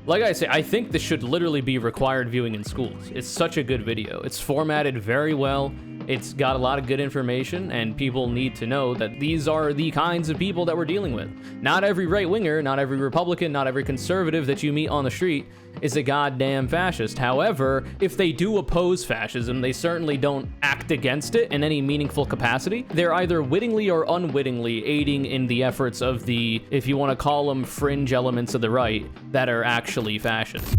Like I say, I think this should literally be required viewing in schools. It's such a good video. It's formatted very well. It's got a lot of good information, and people need to know that these are the kinds of people that we're dealing with. Not every right-winger, not every Republican, not every conservative that you meet on the street is a goddamn fascist. However, if they do oppose fascism, they certainly don't act against it in any meaningful capacity. They're either wittingly or unwittingly aiding in the efforts of the, if you want to call them, fringe elements of the right that are actually fascist.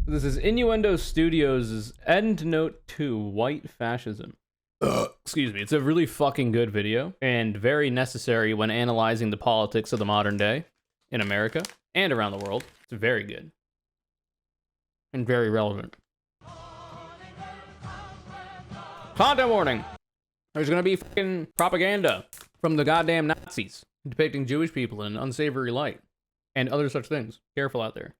This is Innuendo Studios' Endnote 2, White Fascism. Excuse me. It's a really fucking good video and very necessary when analyzing the politics of the modern day in America and around the world. It's very good and very relevant. Content warning. There's gonna be fucking propaganda from the goddamn Nazis depicting Jewish people in an unsavory light and other such things. Careful out there.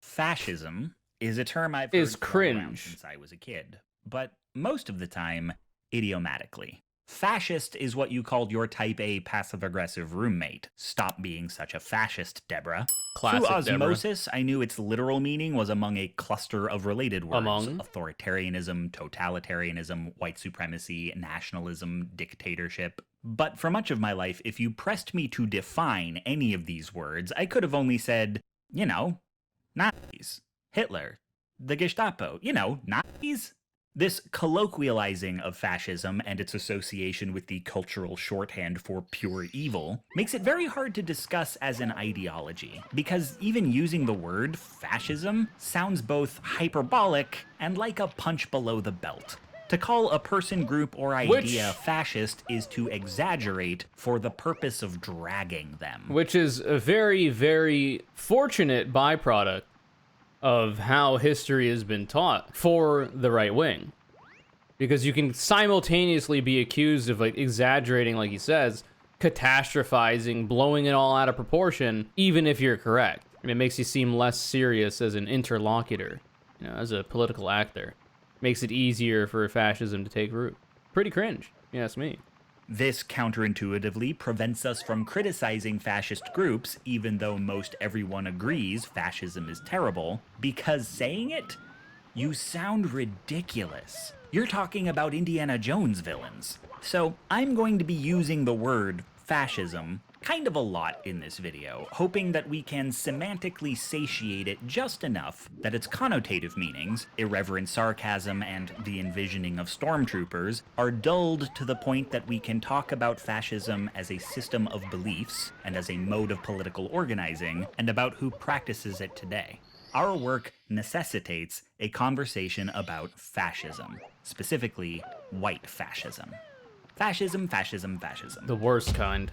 Fascism is a term I've heard cringe around since I was a kid, but most of the time, idiomatically. Fascist is what you called your type A passive-aggressive roommate. Stop being such a fascist, Deborah. Classic Through osmosis, Deborah. I knew its literal meaning was among a cluster of related words. Among? Authoritarianism, totalitarianism, white supremacy, nationalism, dictatorship. But for much of my life, if you pressed me to define any of these words, I could have only said, you know, Nazis. Hitler, the Gestapo, you know, Nazis. This colloquializing of fascism and its association with the cultural shorthand for pure evil makes it very hard to discuss as an ideology, because even using the word fascism sounds both hyperbolic and like a punch below the belt. To call a person, group, or idea fascist is to exaggerate for the purpose of dragging them. Which is a very, very fortunate byproduct of how history has been taught for the right wing. Because you can simultaneously be accused of, like, exaggerating, like he says, catastrophizing, blowing it all out of proportion, even if you're correct. And it makes you seem less serious as an interlocutor, you know, as a political actor. Makes it easier for fascism to take root. Pretty cringe, if you ask me. This counterintuitively prevents us from criticizing fascist groups, even though most everyone agrees fascism is terrible, because saying it, you sound ridiculous. You're talking about Indiana Jones villains. So I'm going to be using the word fascism kind of a lot in this video, hoping that we can semantically satiate it just enough that its connotative meanings, irreverent sarcasm, and the envisioning of stormtroopers are dulled to the point that we can talk about fascism as a system of beliefs and as a mode of political organizing, and about who practices it today. Our work necessitates a conversation about fascism, specifically white fascism. Fascism, fascism, fascism. The worst kind.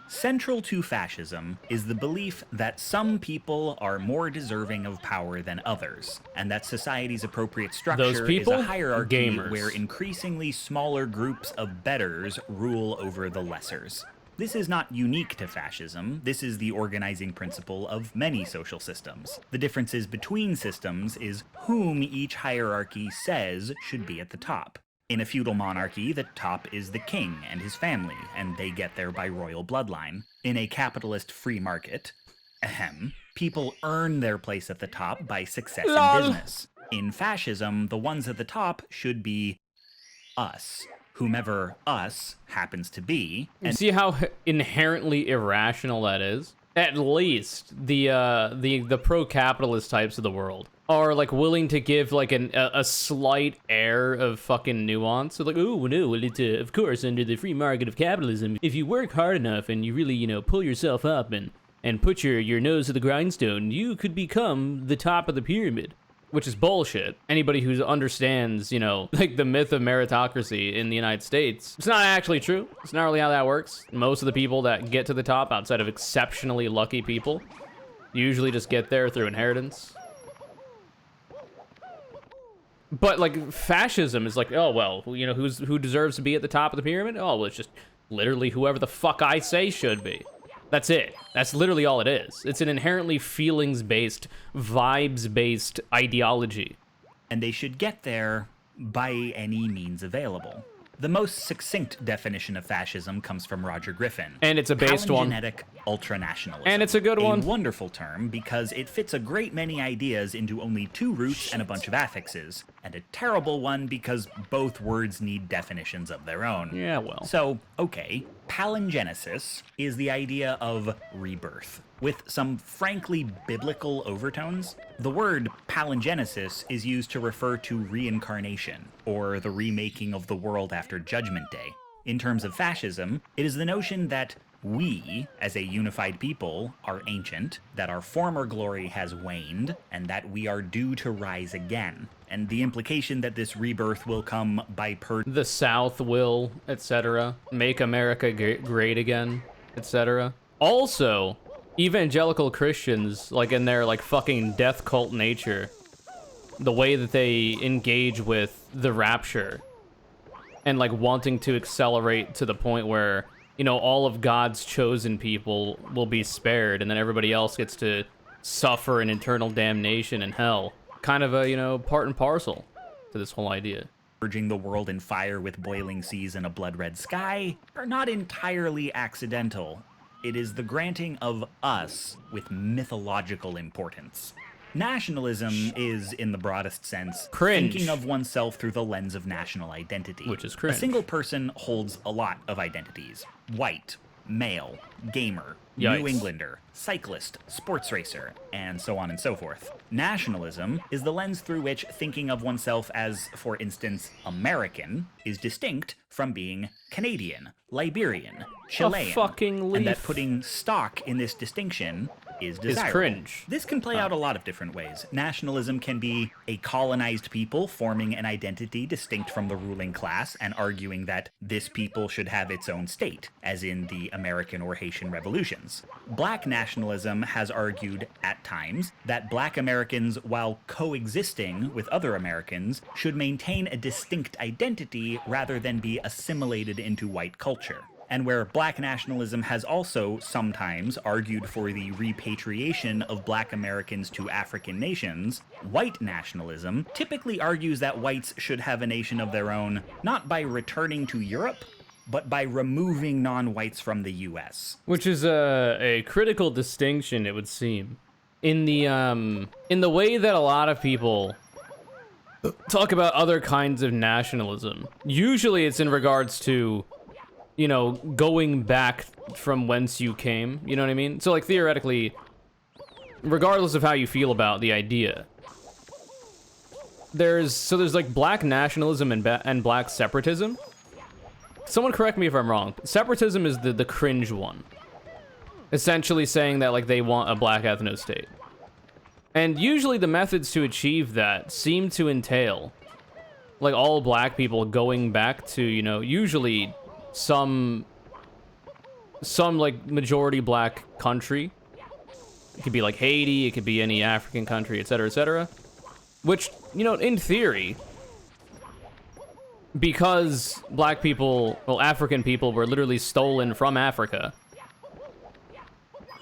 Central to fascism is the belief that some people are more deserving of power than others, and that society's appropriate structure is a hierarchy where increasingly smaller groups of betters rule over the lessers. This is not unique to fascism. This is the organizing principle of many social systems. The differences between systems is whom each hierarchy says should be at the top. In a feudal monarchy, the top is the king and his family, and they get there by royal bloodline. In a capitalist free market, people earn their place at the top by success in business. In fascism, the ones at the top should be us, whomever us happens to be. And see how inherently irrational that is? At least the pro-capitalist types of the world are, like, willing to give, like, a slight air of fucking nuance. So, like, oh, no, well, it's, of course, under the free market of capitalism, if you work hard enough and you really, you know, pull yourself up and put your nose to the grindstone, you could become the top of the pyramid. Which is bullshit. Anybody who understands, you know, like, the myth of meritocracy in the United States, it's not actually true. It's not really how that works. Most of the people that get to the top, outside of exceptionally lucky people, usually just get there through inheritance. But, like, fascism is like, oh, well, you know, who deserves to be at the top of the pyramid? Oh, well, it's just literally whoever the fuck I say should be. That's it. That's literally all it is. It's an inherently feelings-based, vibes-based ideology. And they should get there by any means available. The most succinct definition of fascism comes from Roger Griffin. And it's a based one. Palingenetic ultranationalism. And it's a good one. A wonderful term because it fits a great many ideas into only two roots and a bunch of affixes. And a terrible one because both words need definitions of their own. Yeah, well. So, okay, palingenesis is the idea of rebirth, with some frankly biblical overtones. The word palingenesis is used to refer to reincarnation, or the remaking of the world after Judgment Day. In terms of fascism, it is the notion that we, as a unified people, are ancient, that our former glory has waned, and that we are due to rise again. And the implication that this rebirth will come by the South will, etc. Make America great again, etc. Also, evangelical Christians, like in their like fucking death cult nature, the way that they engage with the rapture and like wanting to accelerate to the point where, you know, all of God's chosen people will be spared and then everybody else gets to suffer an eternal damnation in hell. Kind of a, you know, part and parcel to this whole idea. Purging the world in fire with boiling seas and a blood-red sky are not entirely accidental. It is the granting of us with mythological importance. Nationalism is, in the broadest sense, cringe. Thinking of oneself through the lens of national identity. Which is cringe. A single person holds a lot of identities. White, male, gamer, Yikes. New Englander, cyclist, sports racer, and so on and so forth. Nationalism is the lens through which thinking of oneself as, for instance, American is distinct from being Canadian, Liberian, Chilean, a fucking leaf. And that putting stock in this distinction is desirable. Is cringe. This can play out a lot of different ways. Nationalism can be a colonized people forming an identity distinct from the ruling class and arguing that this people should have its own state, as in the American or Haitian revolutions. Black nationalism has argued, at times, that black Americans, while coexisting with other Americans, should maintain a distinct identity rather than be assimilated into white culture. And where black nationalism has also sometimes argued for the repatriation of black Americans to African nations, white nationalism typically argues that whites should have a nation of their own, not by returning to Europe, but by removing non-whites from the US. Which is a critical distinction, it would seem. In the way that a lot of people talk about other kinds of nationalism, usually it's in regards to, you know, going back from whence you came, you know what I mean? So, like, theoretically, regardless of how you feel about the idea, there's like black nationalism and black separatism. Someone correct me if I'm wrong. Separatism is the cringe one. Essentially saying that, like, they want a black ethno-state. And usually the methods to achieve that seem to entail, like, all black people going back to, you know, usually some like majority black country. It could be like Haiti, it could be any African country, etc., etc. Which, you know, in theory, because black people, well, African people were literally stolen from Africa,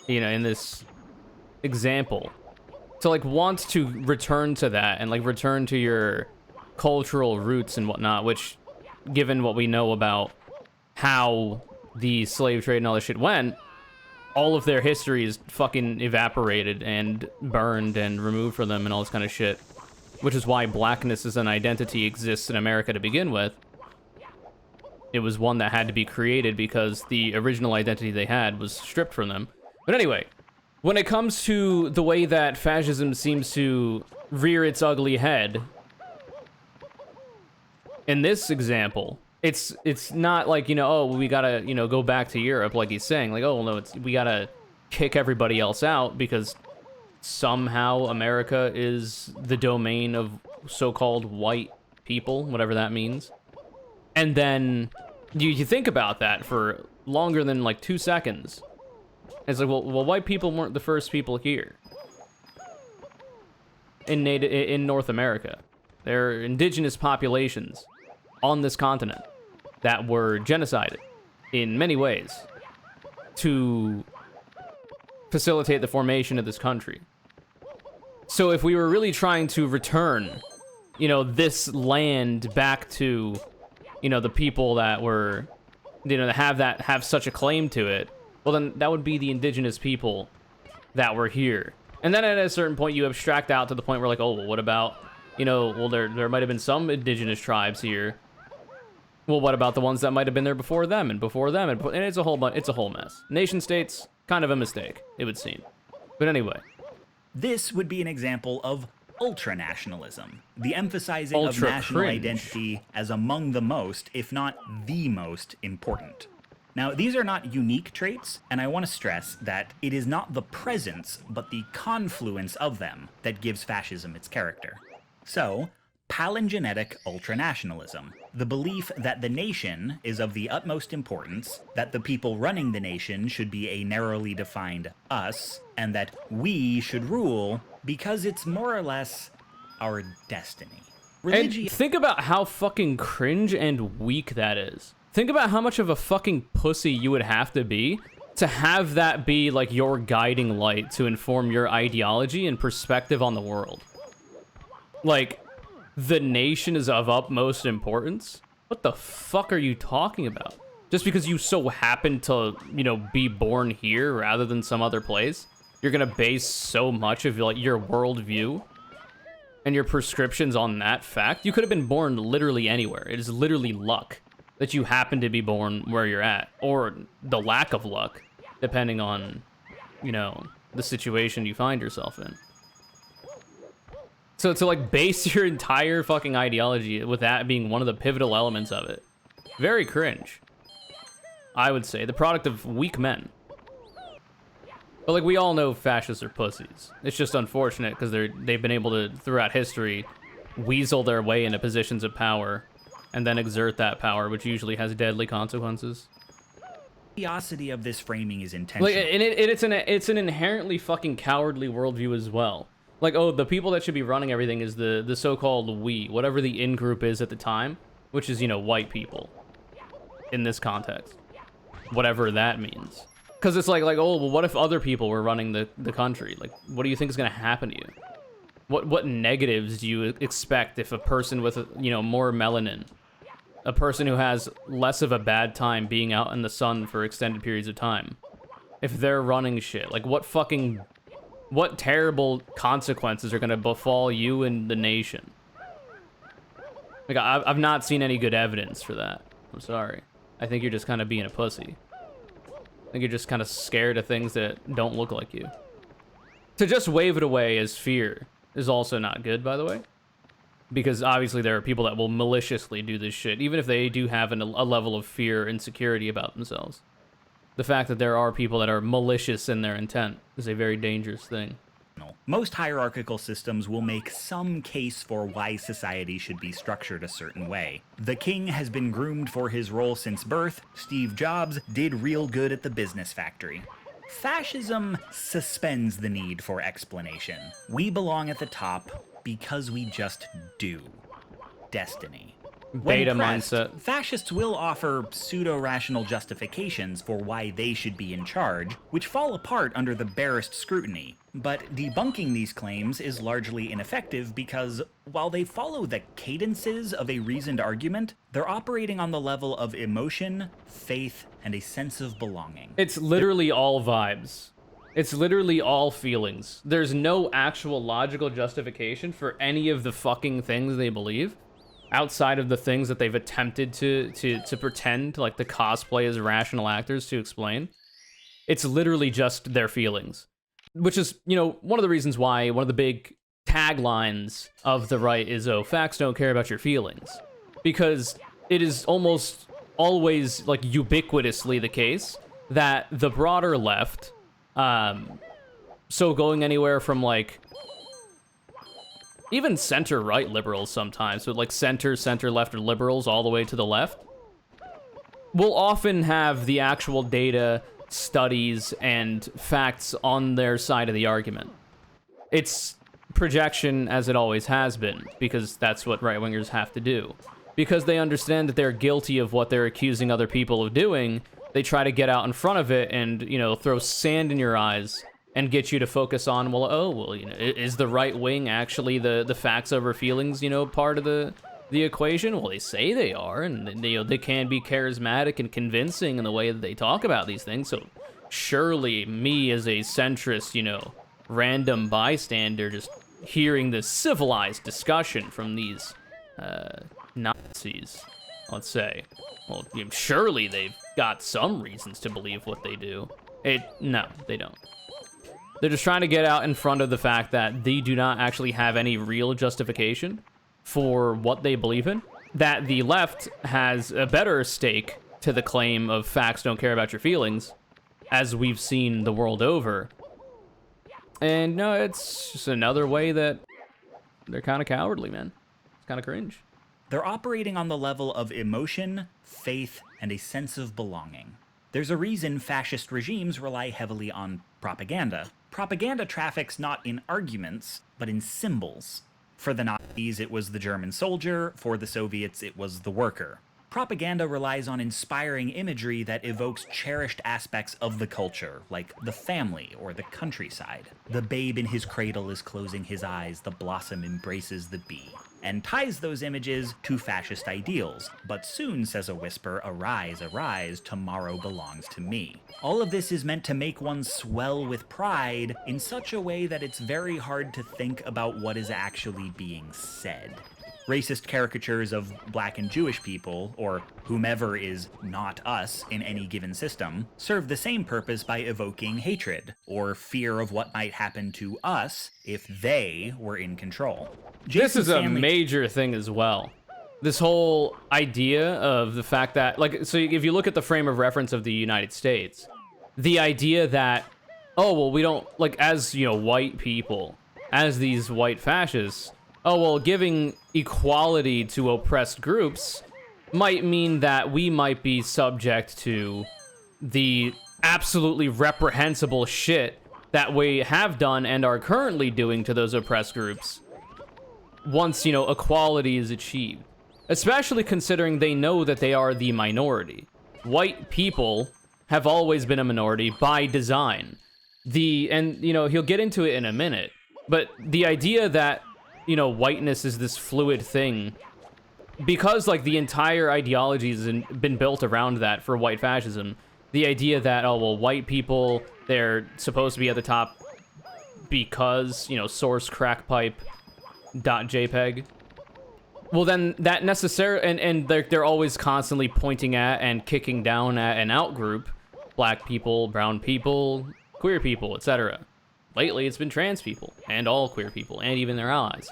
you know, in this example, to like want to return to that and like return to your cultural roots and whatnot, which, given what we know about how the slave trade and all this shit went, all of their history is fucking evaporated and burned and removed from them and all this kind of shit. Which is why blackness as an identity exists in America to begin with. It was one that had to be created because the original identity they had was stripped from them. But anyway, when it comes to the way that fascism seems to rear its ugly head, in this example, it's not like, you know, oh, we gotta, you know, go back to Europe, like he's saying. Like, oh, no, we gotta kick everybody else out because somehow America is the domain of so-called white people, whatever that means. And then you think about that for longer than like 2 seconds. It's like, well, white people weren't the first people here in North America. There are indigenous populations on this continent that were genocided in many ways to facilitate the formation of this country. So if we were really trying to return, you know, this land back to you know, the people that were, you know, that have such a claim to it, well, then that would be the indigenous people that were here. And then at a certain point, you abstract out to the point where, like, oh, well, what about, you know, well, there might have been some indigenous tribes here. Well, what about the ones that might have been there before them and before them? And it's a whole mess. Nation states, kind of a mistake, it would seem. But anyway. This would be an example of ultranationalism, the emphasizing of national cringe identity as among the most, if not the most, important. Now, these are not unique traits, and I want to stress that it is not the presence, but the confluence of them that gives fascism its character. So, palingenetic ultranationalism, the belief that the nation is of the utmost importance, that the people running the nation should be a narrowly defined us, and that we should rule because it's more or less our destiny. And think about how fucking cringe and weak that is. Think about how much of a fucking pussy you would have to have that be like your guiding light to inform your ideology and perspective on the world. Like, the nation is of utmost importance? What the fuck are you talking about? Just because you so happen to, you know, be born here rather than some other place, you're gonna base so much of like your worldview and your prescriptions on that fact? You could have been born literally anywhere. It is literally luck that you happen to be born where you're at, or the lack of luck, depending on, you know, the situation you find yourself in. So to like base your entire fucking ideology with that being one of the pivotal elements of it, very cringe. I would say the product of weak men. But like we all know fascists are pussies. It's just unfortunate because they've been able to, throughout history, weasel their way into positions of power and then exert that power, which usually has deadly consequences. The curiosity of this framing is intentional. Like, and it's an inherently fucking cowardly worldview as well. Like, oh, the people that should be running everything is the so-called we, whatever the in-group is at the time, which is, you know, white people in this context. Whatever that means. Because it's like, oh, well, what if other people were running the country? Like, what do you think is going to happen to you? What negatives do you expect if a person with, you know, more melanin, a person who has less of a bad time being out in the sun for extended periods of time, if they're running shit? Like, what terrible consequences are going to befall you and the nation? Like, I've not seen any good evidence for that. I'm sorry. I think you're just kind of being a pussy. I think you're just kind of scared of things that don't look like you. To just wave it away as fear is also not good, by the way. Because obviously there are people that will maliciously do this shit, even if they do have a level of fear and insecurity about themselves. The fact that there are people that are malicious in their intent is a very dangerous thing. Most hierarchical systems will make some case for why society should be structured a certain way. The king has been groomed for his role since birth. Steve Jobs did real good at the business factory. Fascism suspends the need for explanation. We belong at the top because we just do. Destiny. Beta When pressed, mindset. Fascists will offer pseudo-rational justifications for why they should be in charge, which fall apart under the barest scrutiny. But debunking these claims is largely ineffective because, while they follow the cadences of a reasoned argument, they're operating on the level of emotion, faith, and a sense of belonging. It's literally all vibes. It's literally all feelings. There's no actual logical justification for any of the fucking things they believe, outside of the things that they've attempted to pretend, like the cosplay as rational actors to explain. It's literally just their feelings. Which is, you know, one of the reasons why one of the big taglines of the right is, oh, facts don't care about your feelings. Because it is almost always, like, ubiquitously the case that the broader left, so going anywhere from, like, even center-right liberals sometimes, so like center-left or liberals all the way to the left, will often have the actual data, studies, and facts on their side of the argument. It's projection, as it always has been, because that's what right-wingers have to do. Because they understand that they're guilty of what they're accusing other people of doing, they try to get out in front of it and, you know, throw sand in your eyes and get you to focus on, well, you know, is the right wing actually the facts over feelings, you know, part of the the equation? Well, they say they are, and they can be charismatic and convincing in the way that they talk about these things. So surely me as a centrist, random bystander just hearing this civilized discussion from these Nazis, let's say, well, surely they've got some reasons to believe what they do. No, they don't. They're just trying to get out in front of the fact that they do not actually have any real justification for what they believe in, that the left has a better stake to the claim of facts don't care about your feelings, as we've seen the world over. And no, it's just another way that they're kind of cowardly, man. It's kind of cringe. They're operating on the level of emotion, faith, and a sense of belonging. There's a reason fascist regimes rely heavily on propaganda. Propaganda traffics not in arguments, but in symbols. For the Nazis, it was the German soldier. For the Soviets, it was the worker. Propaganda relies on inspiring imagery that evokes cherished aspects of the culture, like the family or the countryside. The babe in his cradle is closing his eyes, the blossom embraces the bee, and ties those images to fascist ideals. But soon, says a whisper, arise, arise, tomorrow belongs to me. All of this is meant to make one swell with pride in such a way that it's very hard to think about what is actually being said. Racist caricatures of black and Jewish people, or whomever is not us in any given system, serve the same purpose by evoking hatred, or fear of what might happen to us if they were in control. This is a major thing as well. This whole idea of the fact that, so if you look at the frame of reference of the United States, the idea that, oh, well, we don't, as, white people, as these white fascists, oh, well, giving equality to oppressed groups might mean that we might be subject to the absolutely reprehensible shit that we have done and are currently doing to those oppressed groups once, equality is achieved. Especially considering they know that they are the minority. White people have always been a minority by design. He'll get into it in a minute, but the idea that whiteness is this fluid thing, because the entire ideology has been built around that for white fascism. The idea that, oh, well, white people, they're supposed to be at the top because, source crackpipe.jpg. Well, then that necessarily, and they're always constantly pointing at and kicking down at an outgroup, black people, brown people, queer people, etc. Lately, it's been trans people, and all queer people, and even their allies.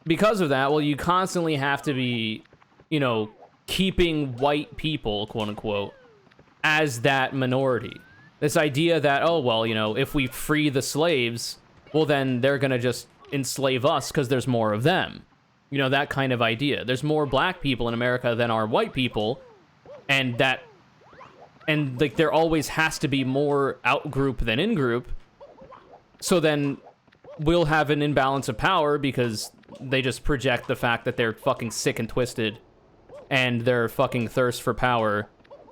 Because of that, well, you constantly have to be, keeping white people, quote-unquote, as that minority. This idea that, oh, well, if we free the slaves, well, then they're gonna just enslave us because there's more of them. That kind of idea. There's more black people in America than are white people, and there always has to be more out-group than in-group. So then we'll have an imbalance of power because they just project the fact that they're fucking sick and twisted and their fucking thirst for power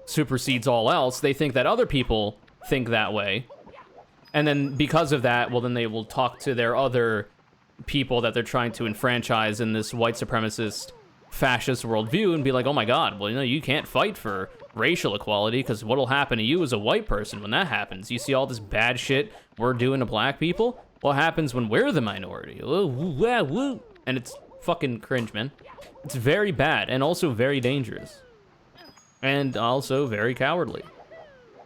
supersedes all else. They think that other people think that way. And then because of that, well, then they will talk to their other people that they're trying to enfranchise in this white supremacist fascist worldview and be like, oh my God, well, you can't fight for racial equality because what'll happen to you as a white person when that happens? You see all this bad shit we're doing to black people? What happens when we're the minority? And it's fucking cringe, man. It's very bad and also very dangerous. And also very cowardly.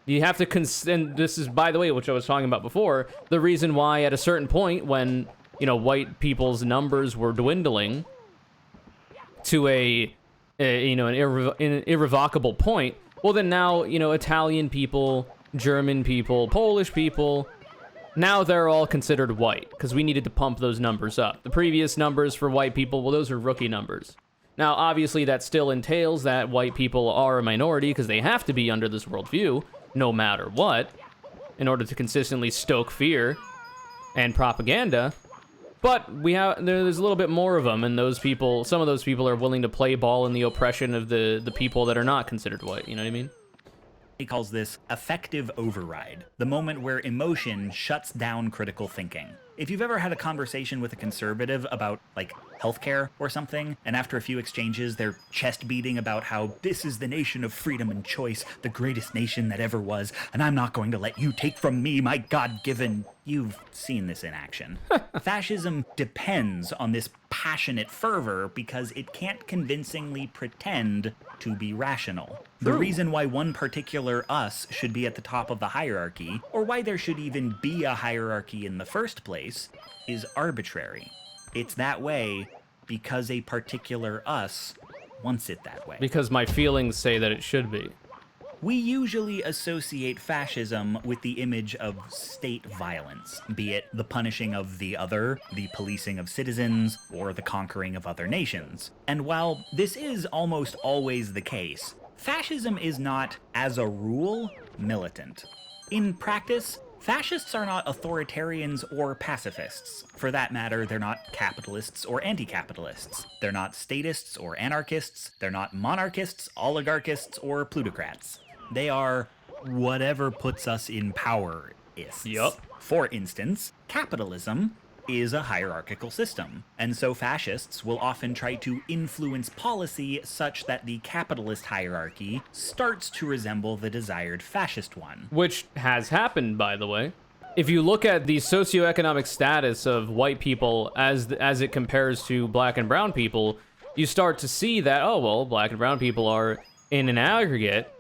You have to and this is, by the way, which I was talking about before, the reason why at a certain point when, white people's numbers were dwindling to an irrevocable point, well, then now, Italian people, German people, Polish people, now they're all considered white because we needed to pump those numbers up. The previous numbers for white people, well, those are rookie numbers. Now, obviously, that still entails that white people are a minority because they have to be under this worldview, no matter what, in order to consistently stoke fear and propaganda. But there's a little bit more of them, and those people, some of those people are willing to play ball in the oppression of the people that are not considered white, you know what I mean? He calls this affective override, the moment where emotion shuts down critical thinking. If you've ever had a conversation with a conservative about, like, healthcare or something, and after a few exchanges, they're chest beating about how this is the nation of freedom and choice, the greatest nation that ever was, and I'm not going to let you take from me my God-given... You've seen this in action. Fascism depends on this passionate fervor because it can't convincingly pretend to be rational. The reason why one particular us should be at the top of the hierarchy, or why there should even be a hierarchy in the first place, is arbitrary. It's that way because a particular us wants it that way. Because my feelings say that it should be. We usually associate fascism with the image of state violence, be it the punishing of the other, the policing of citizens, or the conquering of other nations. And while this is almost always the case, fascism is not, as a rule, militant. In practice, fascists are not authoritarians or pacifists. For that matter, they're not capitalists or anti-capitalists. They're not statists or anarchists. They're not monarchists, oligarchists, or plutocrats. They are whatever puts us in power-ists. Yup. For instance, capitalism is a hierarchical system, and so fascists will often try to influence policy such that the capitalist hierarchy starts to resemble the desired fascist one. Which has happened, by the way. If you look at the socioeconomic status of white people as it compares to black and brown people, you start to see that, oh, well, black and brown people are, in an aggregate,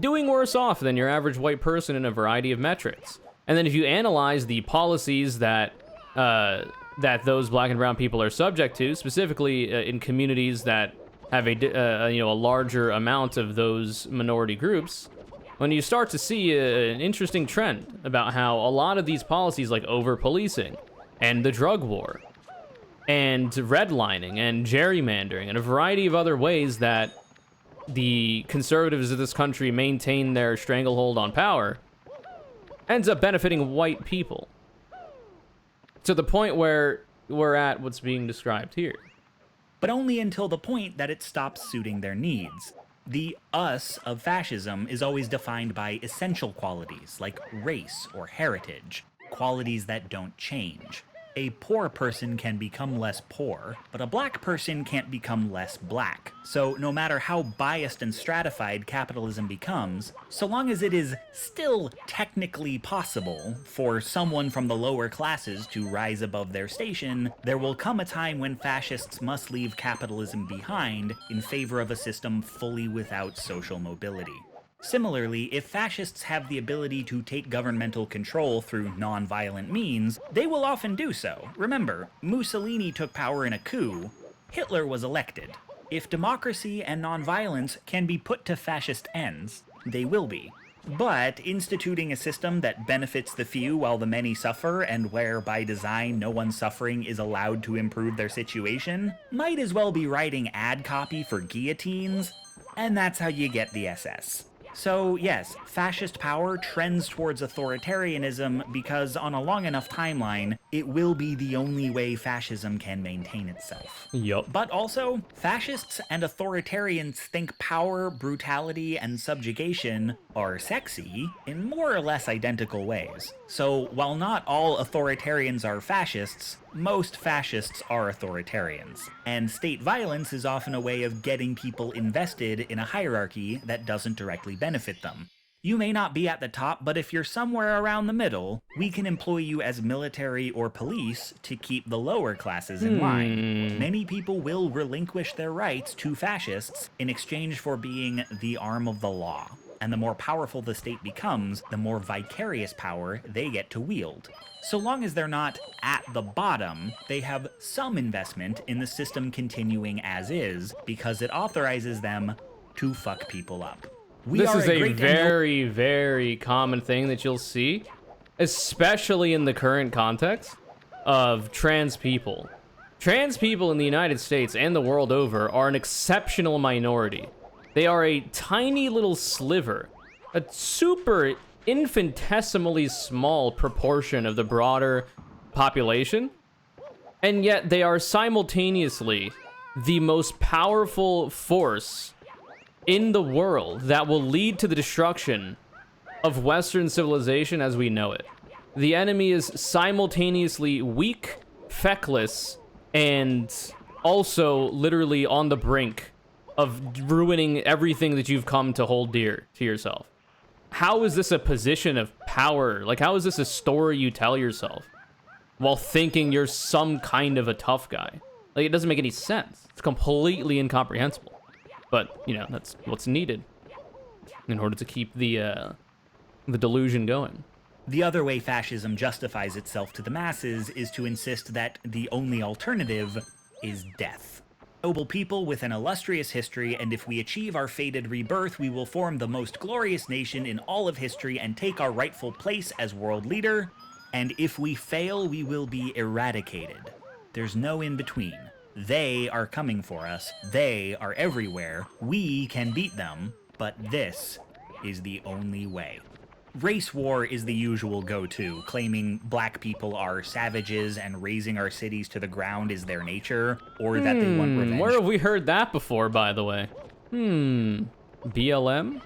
doing worse off than your average white person in a variety of metrics. And then if you analyze the policies that those black and brown people are subject to, specifically in communities that have a larger amount of those minority groups, when you start to see an interesting trend about how a lot of these policies, like over-policing and the drug war and redlining and gerrymandering and a variety of other ways that the conservatives of this country maintain their stranglehold on power, ends up benefiting white people. To the point where we're at what's being described here. But only until the point that it stops suiting their needs. The us of fascism is always defined by essential qualities, like race or heritage, qualities that don't change. A poor person can become less poor, but a black person can't become less black. So no matter how biased and stratified capitalism becomes, so long as it is still technically possible for someone from the lower classes to rise above their station, there will come a time when fascists must leave capitalism behind in favor of a system fully without social mobility. Similarly, if fascists have the ability to take governmental control through non-violent means, they will often do so. Remember, Mussolini took power in a coup. Hitler was elected. If democracy and non-violence can be put to fascist ends, they will be. But instituting a system that benefits the few while the many suffer, and where, by design, no one suffering is allowed to improve their situation, might as well be writing ad copy for guillotines, and that's how you get the SS. So yes, fascist power trends towards authoritarianism because on a long enough timeline, it will be the only way fascism can maintain itself. Yup. But also, fascists and authoritarians think power, brutality, and subjugation are sexy in more or less identical ways. So while not all authoritarians are fascists, most fascists are authoritarians. And state violence is often a way of getting people invested in a hierarchy that doesn't directly benefit them. You may not be at the top, but if you're somewhere around the middle, we can employ you as military or police to keep the lower classes in line. Many people will relinquish their rights to fascists in exchange for being the arm of the law. And the more powerful the state becomes, the more vicarious power they get to wield. So long as they're not at the bottom, they have some investment in the system continuing as is, because it authorizes them to fuck people up. This is a very, very common thing that you'll see, especially in the current context of trans people. Trans people in the United States and the world over are an exceptional minority. They are a tiny little sliver, a super infinitesimally small proportion of the broader population, and yet they are simultaneously the most powerful force in the world that will lead to the destruction of Western civilization as we know it. The enemy is simultaneously weak, feckless, and also literally on the brink of ruining everything that you've come to hold dear to yourself. How is this a position of power? Like, how is this a story you tell yourself while thinking you're some kind of a tough guy? Like, it doesn't make any sense. It's completely incomprehensible. But, you know, that's what's needed in order to keep the delusion going. The other way fascism justifies itself to the masses is to insist that the only alternative is death. Noble people with an illustrious history, and if we achieve our fated rebirth, we will form the most glorious nation in all of history and take our rightful place as world leader. And if we fail, we will be eradicated. There's no in between. They are coming for us. They are everywhere. We can beat them, but this is the only way. Race war is the usual go-to, claiming black people are savages and razing our cities to the ground is their nature, or that they want revenge. Where have we heard that before, by the way? BLM?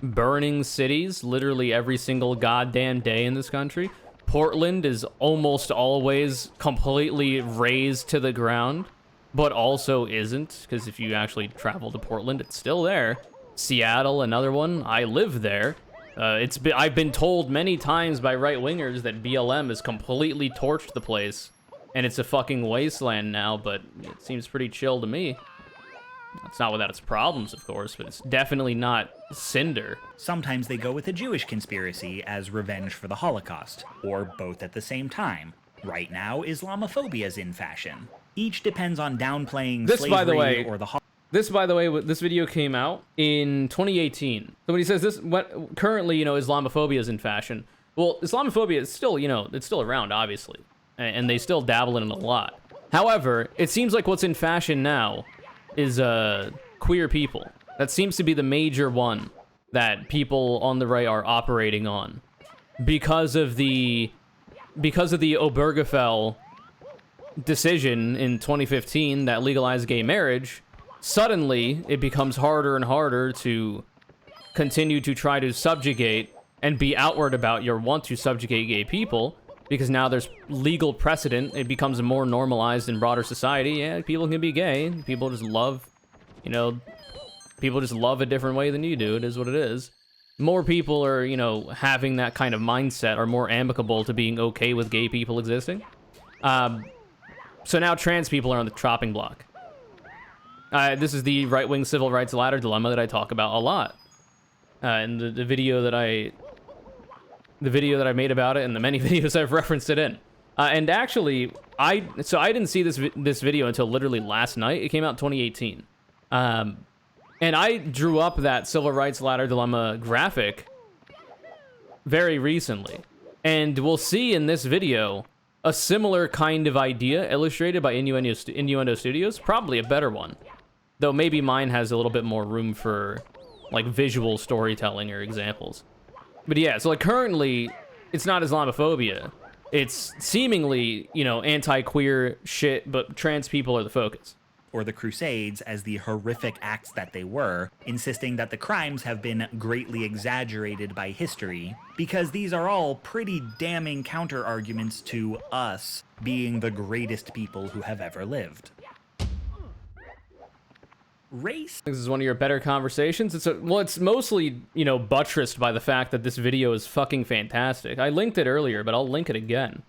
Burning cities literally every single goddamn day in this country. Portland is almost always completely razed to the ground, but also isn't, because if you actually travel to Portland, it's still there. Seattle, another one. I live there. I've been told many times by right-wingers that BLM has completely torched the place, and it's a fucking wasteland now, but it seems pretty chill to me. It's not without its problems, of course, but it's definitely not cinder. Sometimes they go with a Jewish conspiracy as revenge for the Holocaust, or both at the same time. Right now, Islamophobia's in fashion. Each depends on downplaying slavery by the way, or the Holocaust. This, by the way, this video came out in 2018. So when he says this, currently, you know, Islamophobia is in fashion. Well, Islamophobia is still, you know, it's still around, obviously. And they still dabble in it a lot. However, it seems like what's in fashion now is queer people. That seems to be the major one that people on the right are operating on. Because of the Obergefell decision in 2015 that legalized gay marriage, suddenly it becomes harder and harder to continue to try to subjugate and be outward about your want to subjugate gay people, because now there's legal precedent. It becomes more normalized in broader society. Yeah, people can be gay. People just love, you know, people just love a different way than you do. It is what it is. More people are, you know, having that kind of mindset, are more amicable to being okay with gay people existing. So now trans people are on the chopping block. This is the right-wing civil rights ladder dilemma that I talk about a lot. And the video that I made about it, and the many videos I've referenced it in. And actually, I didn't see this video until literally last night. It came out in 2018. And I drew up that civil rights ladder dilemma graphic very recently. And we'll see in this video a similar kind of idea illustrated by Innuendo Studios, probably a better one. Though maybe mine has a little bit more room for, like, visual storytelling or examples. But yeah, so, like, currently, it's not Islamophobia. It's seemingly, you know, anti-queer shit, but trans people are the focus. Or the Crusades as the horrific acts that they were, insisting that the crimes have been greatly exaggerated by history, because these are all pretty damning counter-arguments to us being the greatest people who have ever lived. Race? This is one of your better conversations. It's mostly, you know, buttressed by the fact that this video is fucking fantastic. I linked it earlier, but I'll link it again.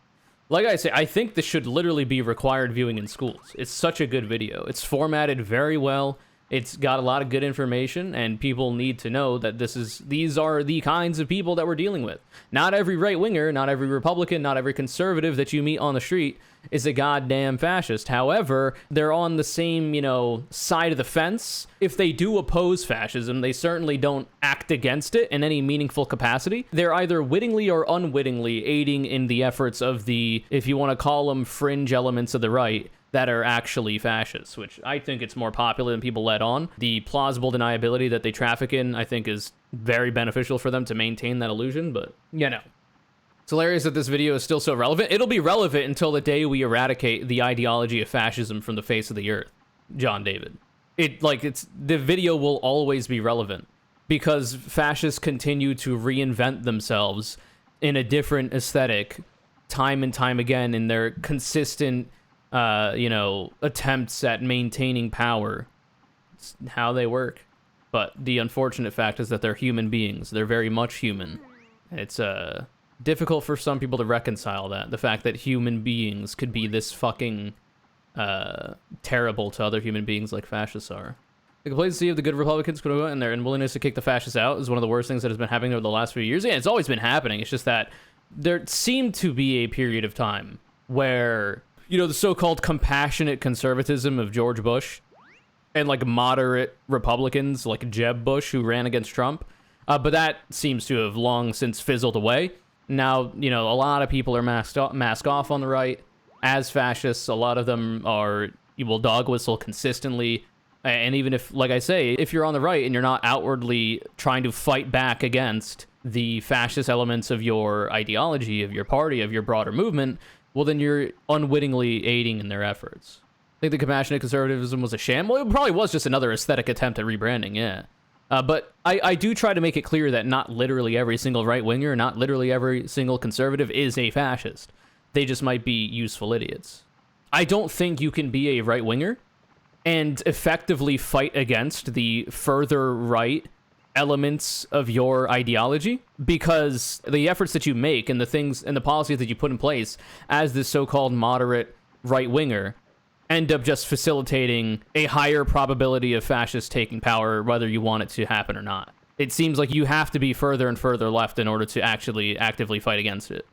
Like I say, I think this should literally be required viewing in schools. It's such a good video. It's formatted very well. It's got a lot of good information, and people need to know that these are the kinds of people that we're dealing with. Not every right-winger, not every Republican, not every conservative that you meet on the street is a goddamn fascist. However, they're on the same, you know, side of the fence. If they do oppose fascism, they certainly don't act against it in any meaningful capacity. They're either wittingly or unwittingly aiding in the efforts of the, if you want to call them, fringe elements of the right that are actually fascists, which I think it's more popular than people let on. The plausible deniability that they traffic in, I think, is very beneficial for them to maintain that illusion, but, you know. It's hilarious that this video is still so relevant. It'll be relevant until the day we eradicate the ideology of fascism from the face of the earth, John David. The video will always be relevant because fascists continue to reinvent themselves in a different aesthetic time and time again in their consistent, attempts at maintaining power. It's how they work. But the unfortunate fact is that they're human beings. They're very much human. It's difficult for some people to reconcile that. The fact that human beings could be this fucking terrible to other human beings like fascists are. The complacency of the good Republicans and their unwillingness to kick the fascists out is one of the worst things that has been happening over the last few years. Yeah, it's always been happening. It's just that there seemed to be a period of time where, the so-called compassionate conservatism of George Bush and, like, moderate Republicans like Jeb Bush, who ran against Trump, but that seems to have long since fizzled away. Now, a lot of people are mask off on the right as fascists. A lot of them will dog whistle consistently. And even if, like I say, if you're on the right and you're not outwardly trying to fight back against the fascist elements of your ideology, of your party, of your broader movement, well, then you're unwittingly aiding in their efforts. I think the compassionate conservatism was a sham. Well, it probably was just another aesthetic attempt at rebranding, yeah. But I do try to make it clear that not literally every single right-winger, not literally every single conservative is a fascist. They just might be useful idiots. I don't think you can be a right-winger and effectively fight against the further right elements of your ideology, because the efforts that you make and the things and the policies that you put in place as this so-called moderate right-winger end up just facilitating a higher probability of fascists taking power, whether you want it to happen or not. It seems like you have to be further and further left in order to actually actively fight against it.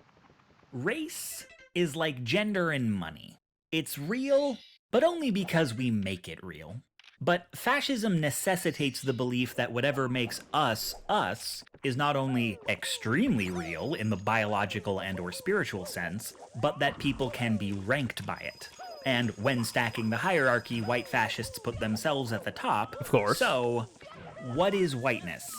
Race is like gender and money. It's real, but only because we make it real. But fascism necessitates the belief that whatever makes us, us, is not only extremely real in the biological and/or spiritual sense, but that people can be ranked by it. And when stacking the hierarchy, white fascists put themselves at the top. Of course. So, what is whiteness?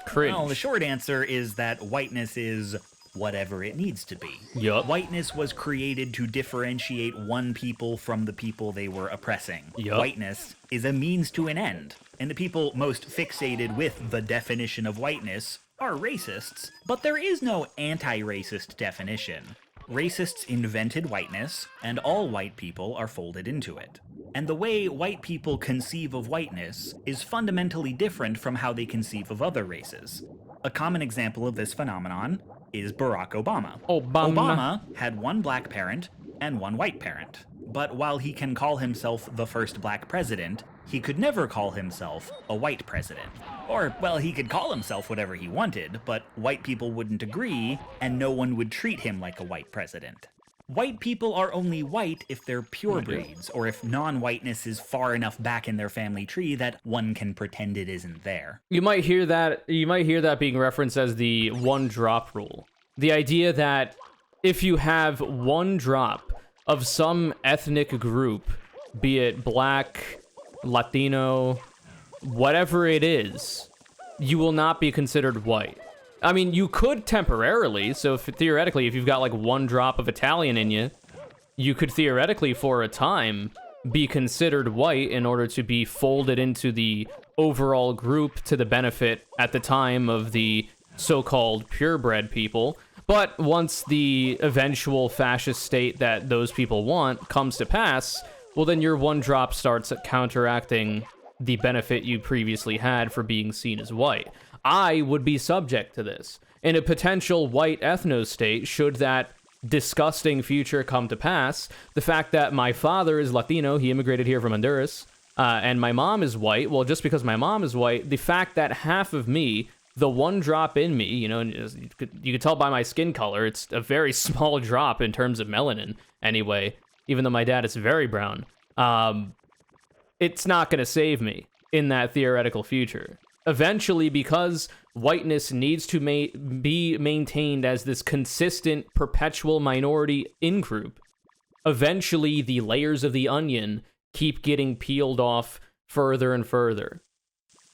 Cringe. Well, the short answer is that whiteness is whatever it needs to be. Yup. Whiteness was created to differentiate one people from the people they were oppressing. Yup. Whiteness is a means to an end, and the people most fixated with the definition of whiteness are racists. But there is no anti-racist definition. Racists invented whiteness, and all white people are folded into it. And the way white people conceive of whiteness is fundamentally different from how they conceive of other races. A common example of this phenomenon is Barack Obama. Obama had one black parent and one white parent. But while he can call himself the first black president, he could never call himself a white president. Or, well, he could call himself whatever he wanted, but white people wouldn't agree, and no one would treat him like a white president. White people are only white if they're purebreds, or if non-whiteness is far enough back in their family tree that one can pretend it isn't there. You might hear that being referenced as the one drop rule. The idea that if you have one drop of some ethnic group, be it black, Latino, whatever it is, you will not be considered white. I mean, you could temporarily, so theoretically, if you've got like one drop of Italian in you, you could theoretically, for a time, be considered white in order to be folded into the overall group to the benefit, at the time, of the so-called purebred people. But once the eventual fascist state that those people want comes to pass, well, then your one drop starts counteracting the benefit you previously had for being seen as white. I would be subject to this. In a potential white ethno-state, should that disgusting future come to pass, the fact that my father is Latino, he immigrated here from Honduras, and my mom is white, well, just because my mom is white, the fact that half of me, the one drop in me, you could tell by my skin color, it's a very small drop in terms of melanin, anyway, even though my dad is very brown, it's not going to save me in that theoretical future. Eventually, because whiteness needs to be maintained as this consistent, perpetual minority in-group, eventually the layers of the onion keep getting peeled off further and further.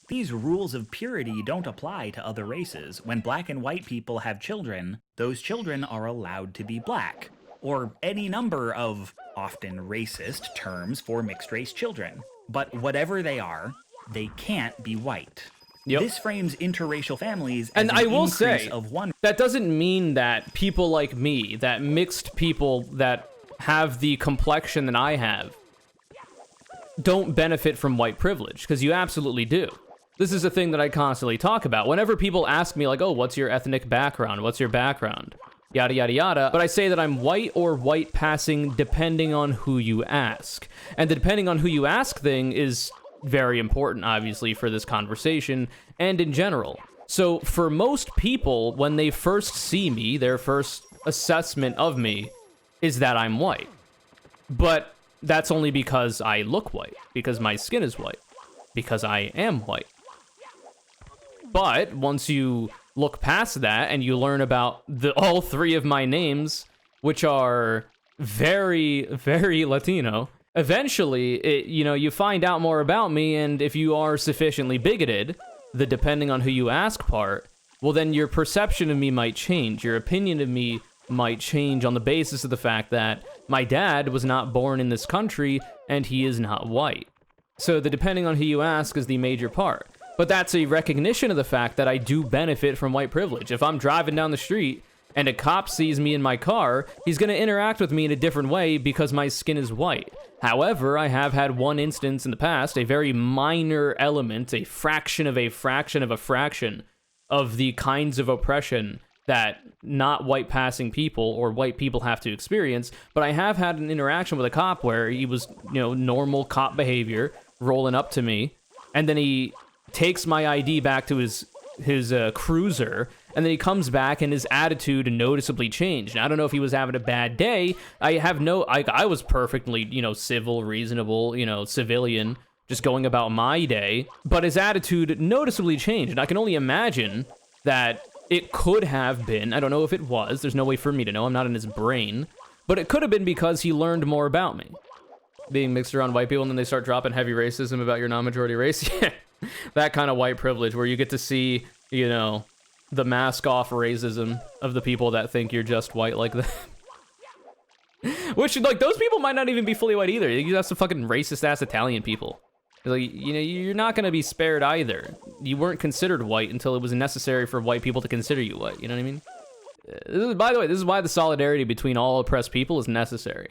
These rules of purity don't apply to other races. When black and white people have children, those children are allowed to be black, or any number of often racist terms for mixed-race children. But whatever they are, they can't be white. Yep. This frames interracial families as And an I will increase say, of one. that doesn't mean that people like me, that mixed people that have the complexion that I have, don't benefit from white privilege, because you absolutely do. This is a thing that I constantly talk about. Whenever people ask me, like, oh, what's your ethnic background? What's your background? Yada, yada, yada. But I say that I'm white or white passing depending on who you ask. And the depending on who you ask thing is very important, obviously, for this conversation and in general. So for most people, when they first see me, their first assessment of me is that I'm white. But that's only because I look white, because my skin is white, because I am white. But once you look past that and you learn about all three of my names, which are very, very Latino, eventually, you find out more about me, and if you are sufficiently bigoted, the depending on who you ask part, well, then your perception of me might change. Your opinion of me might change on the basis of the fact that my dad was not born in this country and he is not white. So the depending on who you ask is the major part. But that's a recognition of the fact that I do benefit from white privilege. If I'm driving down the street and a cop sees me in my car, he's going to interact with me in a different way because my skin is white. However, I have had one instance in the past, a very minor element, a fraction of a fraction of a fraction of the kinds of oppression that not white passing people or white people have to experience. But I have had an interaction with a cop where he was, normal cop behavior, rolling up to me, and then he takes my ID back to his cruiser, and then he comes back and his attitude noticeably changed. Now, I don't know if he was having a bad day. I was perfectly, civil, reasonable, civilian, just going about my day, but his attitude noticeably changed. And I can only imagine that it could have been, I don't know if it was, there's no way for me to know, I'm not in his brain, but it could have been because he learned more about me. Being mixed around white people, and then they start dropping heavy racism about your non-majority race. Yeah, that kind of white privilege where you get to see, the mask-off racism of the people that think you're just white like that. Which, those people might not even be fully white either. You have some fucking racist-ass Italian people. You're not going to be spared either. You weren't considered white until it was necessary for white people to consider you white. You know what I mean? By the way, this is why the solidarity between all oppressed people is necessary.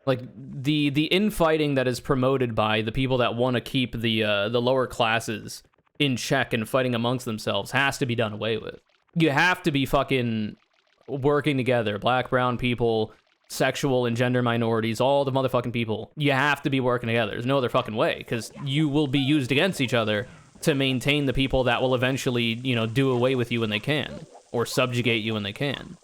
The infighting that is promoted by the people that want to keep the lower classes in check and fighting amongst themselves has to be done away with. You have to be fucking working together. Black, brown people, sexual and gender minorities, all the motherfucking people. You have to be working together. There's no other fucking way, because you will be used against each other to maintain the people that will eventually, do away with you when they can, or subjugate you when they can.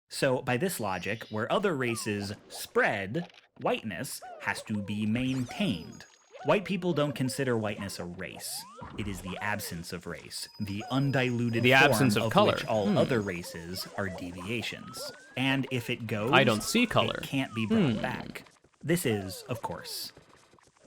So, by this logic, where other races spread, whiteness has to be maintained. White people don't consider whiteness a race. It is the absence of race, the undiluted the form absence of color. Which all other races are deviations. And if it goes, I don't see color. It can't be brought back. This is, of course,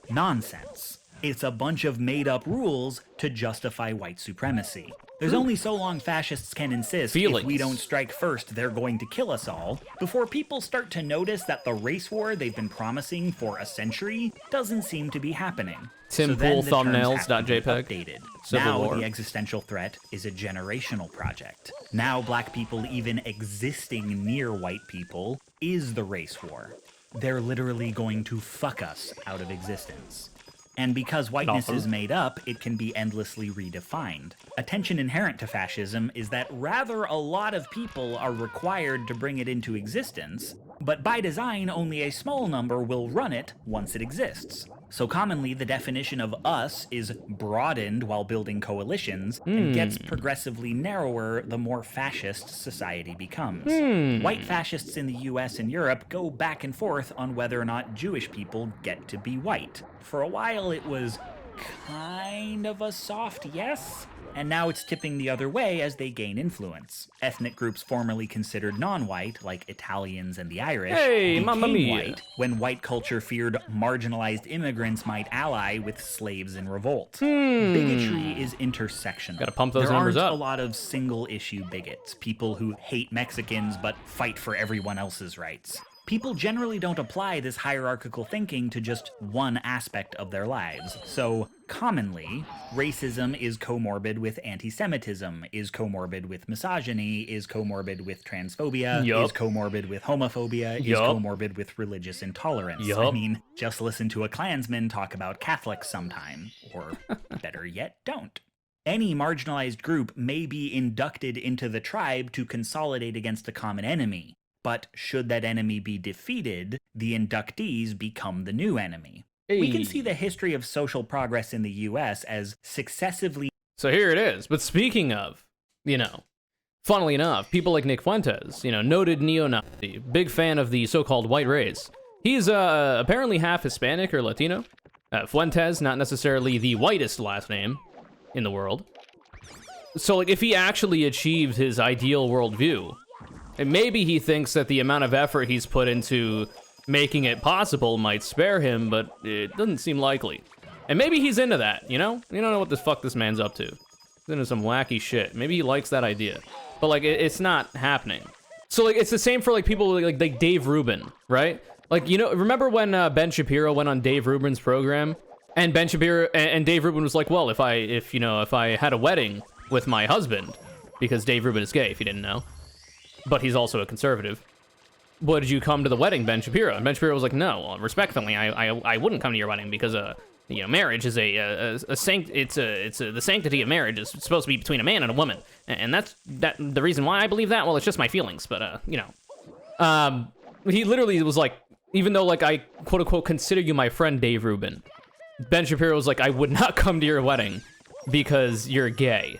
nonsense. It's a bunch of made-up rules to justify white supremacy. There's only so long fascists can insist if we don't strike first, they're going to kill us all, before people start to notice that the race war they've been promising for a century doesn't seem to be happening. Timpoolthumbnails.jpg. Now the existential threat is a generational project. Now black people even existing near white people is the race war. They're literally going to fuck us out of existence. And because whiteness is made up, it can be endlessly redefined. A tension inherent to fascism is that rather a lot of people are required to bring it into existence, but by design only a small number will run it once it exists. So commonly the definition of us is broadened while building coalitions and gets progressively narrower the more fascist society becomes. White fascists in the US and Europe go back and forth on whether or not Jewish people get to be white. For a while it was kind of a soft yes, and now it's tipping the other way as they gain influence. Ethnic groups formerly considered non-white, like Italians and the Irish, became white when white culture feared marginalized immigrants might ally with slaves in revolt. Bigotry is intersectional. Gotta pump those numbers up. There aren't a lot of single-issue bigots, people who hate Mexicans but fight for everyone else's rights. people generally don't apply this hierarchical thinking to just one aspect of their lives. So, commonly, racism is comorbid with anti-Semitism, is comorbid with misogyny, is comorbid with transphobia, is comorbid with homophobia, is comorbid with religious intolerance. I mean, just listen to a Klansman talk about Catholics sometime, or better yet, don't. Any marginalized group may be inducted into the tribe to consolidate against a common enemy, but should that enemy be defeated, the inductees become the new enemy. We can see the history of social progress in the US as successively... So here it is. But speaking of, funnily enough, people like Nick Fuentes, noted neo-Nazi, big fan of the so-called white race. He's apparently half Hispanic or Latino. Fuentes, not necessarily the whitest last name in the world. So, like, if he actually achieved his ideal worldview, and maybe he thinks that the amount of effort he's put into making it possible might spare him, but it doesn't seem likely. And maybe he's into that, You don't know what the fuck this man's up to. He's into some wacky shit. Maybe he likes that idea. But, like, it's not happening. So, like, it's the same for, like, people like Dave Rubin, right? Like, remember when Ben Shapiro went on Dave Rubin's program? And Ben Shapiro and Dave Rubin was like, well, if I had a wedding with my husband, because Dave Rubin is gay, if you didn't know, but he's also a conservative, would you come to the wedding, Ben Shapiro? And Ben Shapiro was like, no, respectfully, I wouldn't come to your wedding because marriage is the sanctity of marriage is supposed to be between a man and a woman, and that's the reason why I believe that. Well, it's just my feelings, but he literally was like, even though, like, I quote unquote consider you my friend, Dave Rubin, Ben Shapiro was like, I would not come to your wedding because you're gay.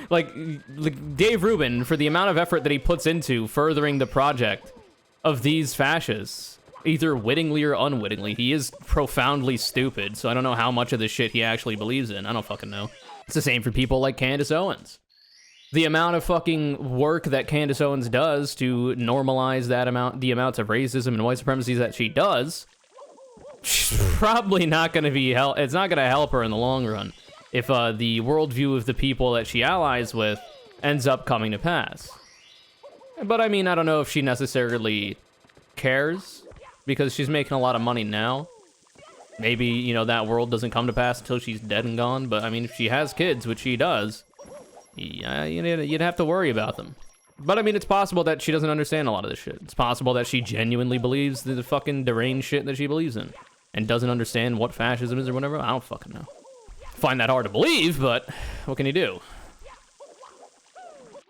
Like Dave Rubin, for the amount of effort that he puts into furthering the project of these fascists, either wittingly or unwittingly, he is profoundly stupid, so I don't know how much of this shit he actually believes in. I don't fucking know. It's the same for people like Candace Owens. The amount of fucking work that Candace Owens does to normalize the amounts of racism and white supremacy that she does, she's probably not going to be it's not going to help her in the long run if the worldview of the people that she allies with ends up coming to pass. But I mean, I don't know if she necessarily cares, because she's making a lot of money now. Maybe, that world doesn't come to pass until she's dead and gone, but I mean, if she has kids, which she does, yeah, you'd have to worry about them. But I mean, it's possible that she doesn't understand a lot of this shit. It's possible that she genuinely believes the fucking deranged shit that she believes in, and doesn't understand what fascism is or whatever. I don't fucking know. Find that hard to believe, but what can you do?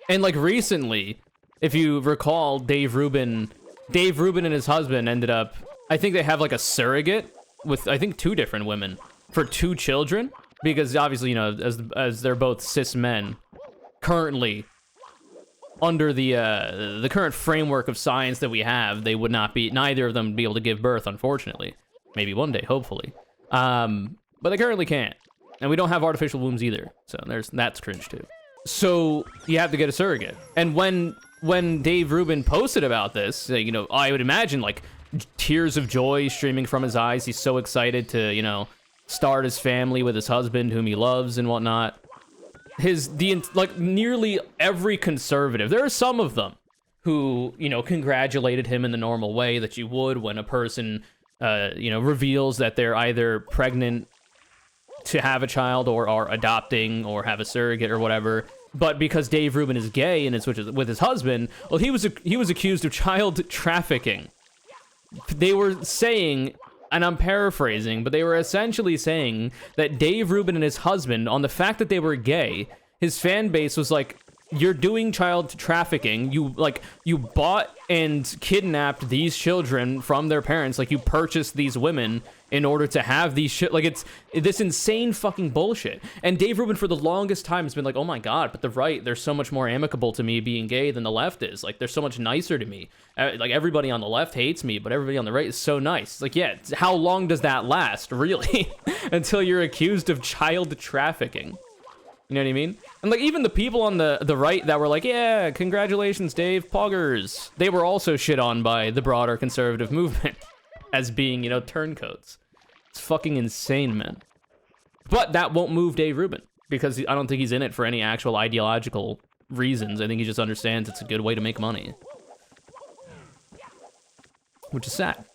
And like recently, if you recall, Dave Rubin and his husband ended up, I think they have like a surrogate with, I think, 2 different women for 2 children, because obviously, as they're both cis men, currently, under the current framework of science that we have, they would not be, neither of them would be able to give birth, unfortunately. Maybe one day, hopefully. But they currently can't. And we don't have artificial wombs either. So that's cringe too. So you have to get a surrogate. And when Dave Rubin posted about this, I would imagine like tears of joy streaming from his eyes. He's so excited to, start his family with his husband, whom he loves and whatnot. Nearly every conservative, there are some of them who, congratulated him in the normal way that you would when a person, reveals that they're either pregnant to have a child or are adopting or have a surrogate or whatever. But because Dave Rubin is gay and is with his husband, well, he was accused of child trafficking. They were saying, and I'm paraphrasing, but they were essentially saying that Dave Rubin and his husband, on the fact that they were gay, his fan base was like, you're doing child trafficking. You bought and kidnapped these children from their parents. Like, you purchased these women in order to have these shit. Like, it's this insane fucking bullshit. And Dave Rubin for the longest time has been like, oh my God, but the right, they're so much more amicable to me being gay than the left is. Like, they're so much nicer to me. Like, everybody on the left hates me, but everybody on the right is so nice. It's like, yeah, how long does that last, really? Until you're accused of child trafficking. You know what I mean? And like, even the people on the right that were like, yeah, congratulations, Dave, poggers, they were also shit on by the broader conservative movement as being, turncoats. It's fucking insane, man. But that won't move Dave Rubin, because I don't think he's in it for any actual ideological reasons. I think he just understands it's a good way to make money. which is sad.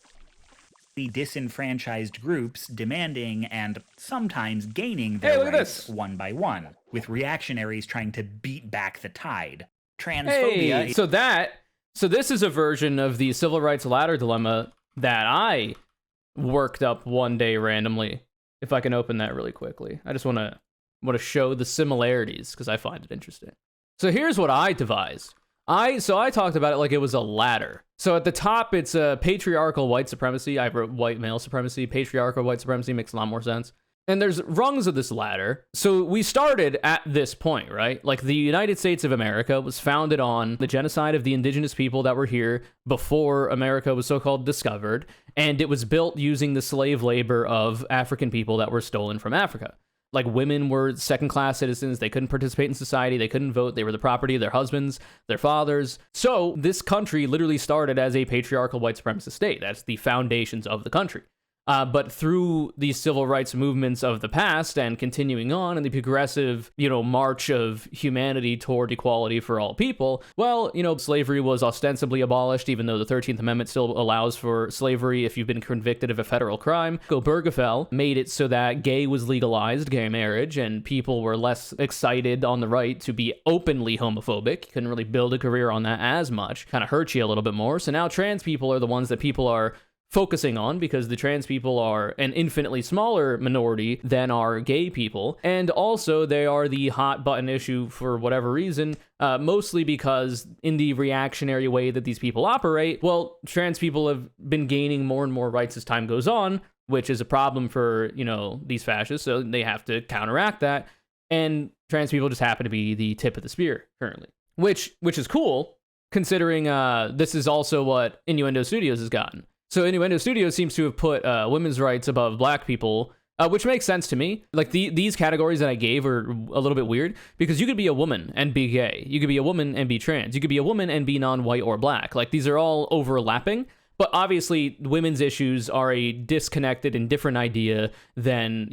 The disenfranchised groups demanding and sometimes gaining their rights one by one, with reactionaries trying to beat back the tide. Transphobia. Hey, so this is a version of the civil rights ladder dilemma that I worked up one day randomly. If I can open that really quickly, I just want to show the similarities because I find it interesting. So here's what I devised. I talked about it like it was a ladder. So at the top, it's a patriarchal white supremacy. I wrote white male supremacy. Patriarchal white supremacy makes a lot more sense. And there's rungs of this ladder. So we started at this point, right? Like the United States of America was founded on the genocide of the indigenous people that were here before America was so-called discovered. And it was built using the slave labor of African people that were stolen from Africa. Like women were second-class citizens. They couldn't participate in society. They couldn't vote. They were the property of their husbands, their fathers. So this country literally started as a patriarchal white supremacist state. That's the foundations of the country. But through the civil rights movements of the past and continuing on in the progressive, march of humanity toward equality for all people, well, slavery was ostensibly abolished, even though the 13th Amendment still allows for slavery if you've been convicted of a federal crime. Obergefell made it so that gay was legalized, gay marriage, and people were less excited on the right to be openly homophobic. You couldn't really build a career on that as much. Kind of hurt you a little bit more. So now trans people are the ones that people are focusing on because the trans people are an infinitely smaller minority than are gay people. And also they are the hot button issue for whatever reason, mostly because in the reactionary way that these people operate, well, trans people have been gaining more and more rights as time goes on, which is a problem for, these fascists. So they have to counteract that. And trans people just happen to be the tip of the spear currently, which is cool considering this is also what Innuendo Studios has gotten. So Innuendo Studios seems to have put women's rights above black people, which makes sense to me. Like these categories that I gave are a little bit weird because you could be a woman and be gay. You could be a woman and be trans. You could be a woman and be non-white or black. Like these are all overlapping. But obviously, women's issues are a disconnected and different idea than,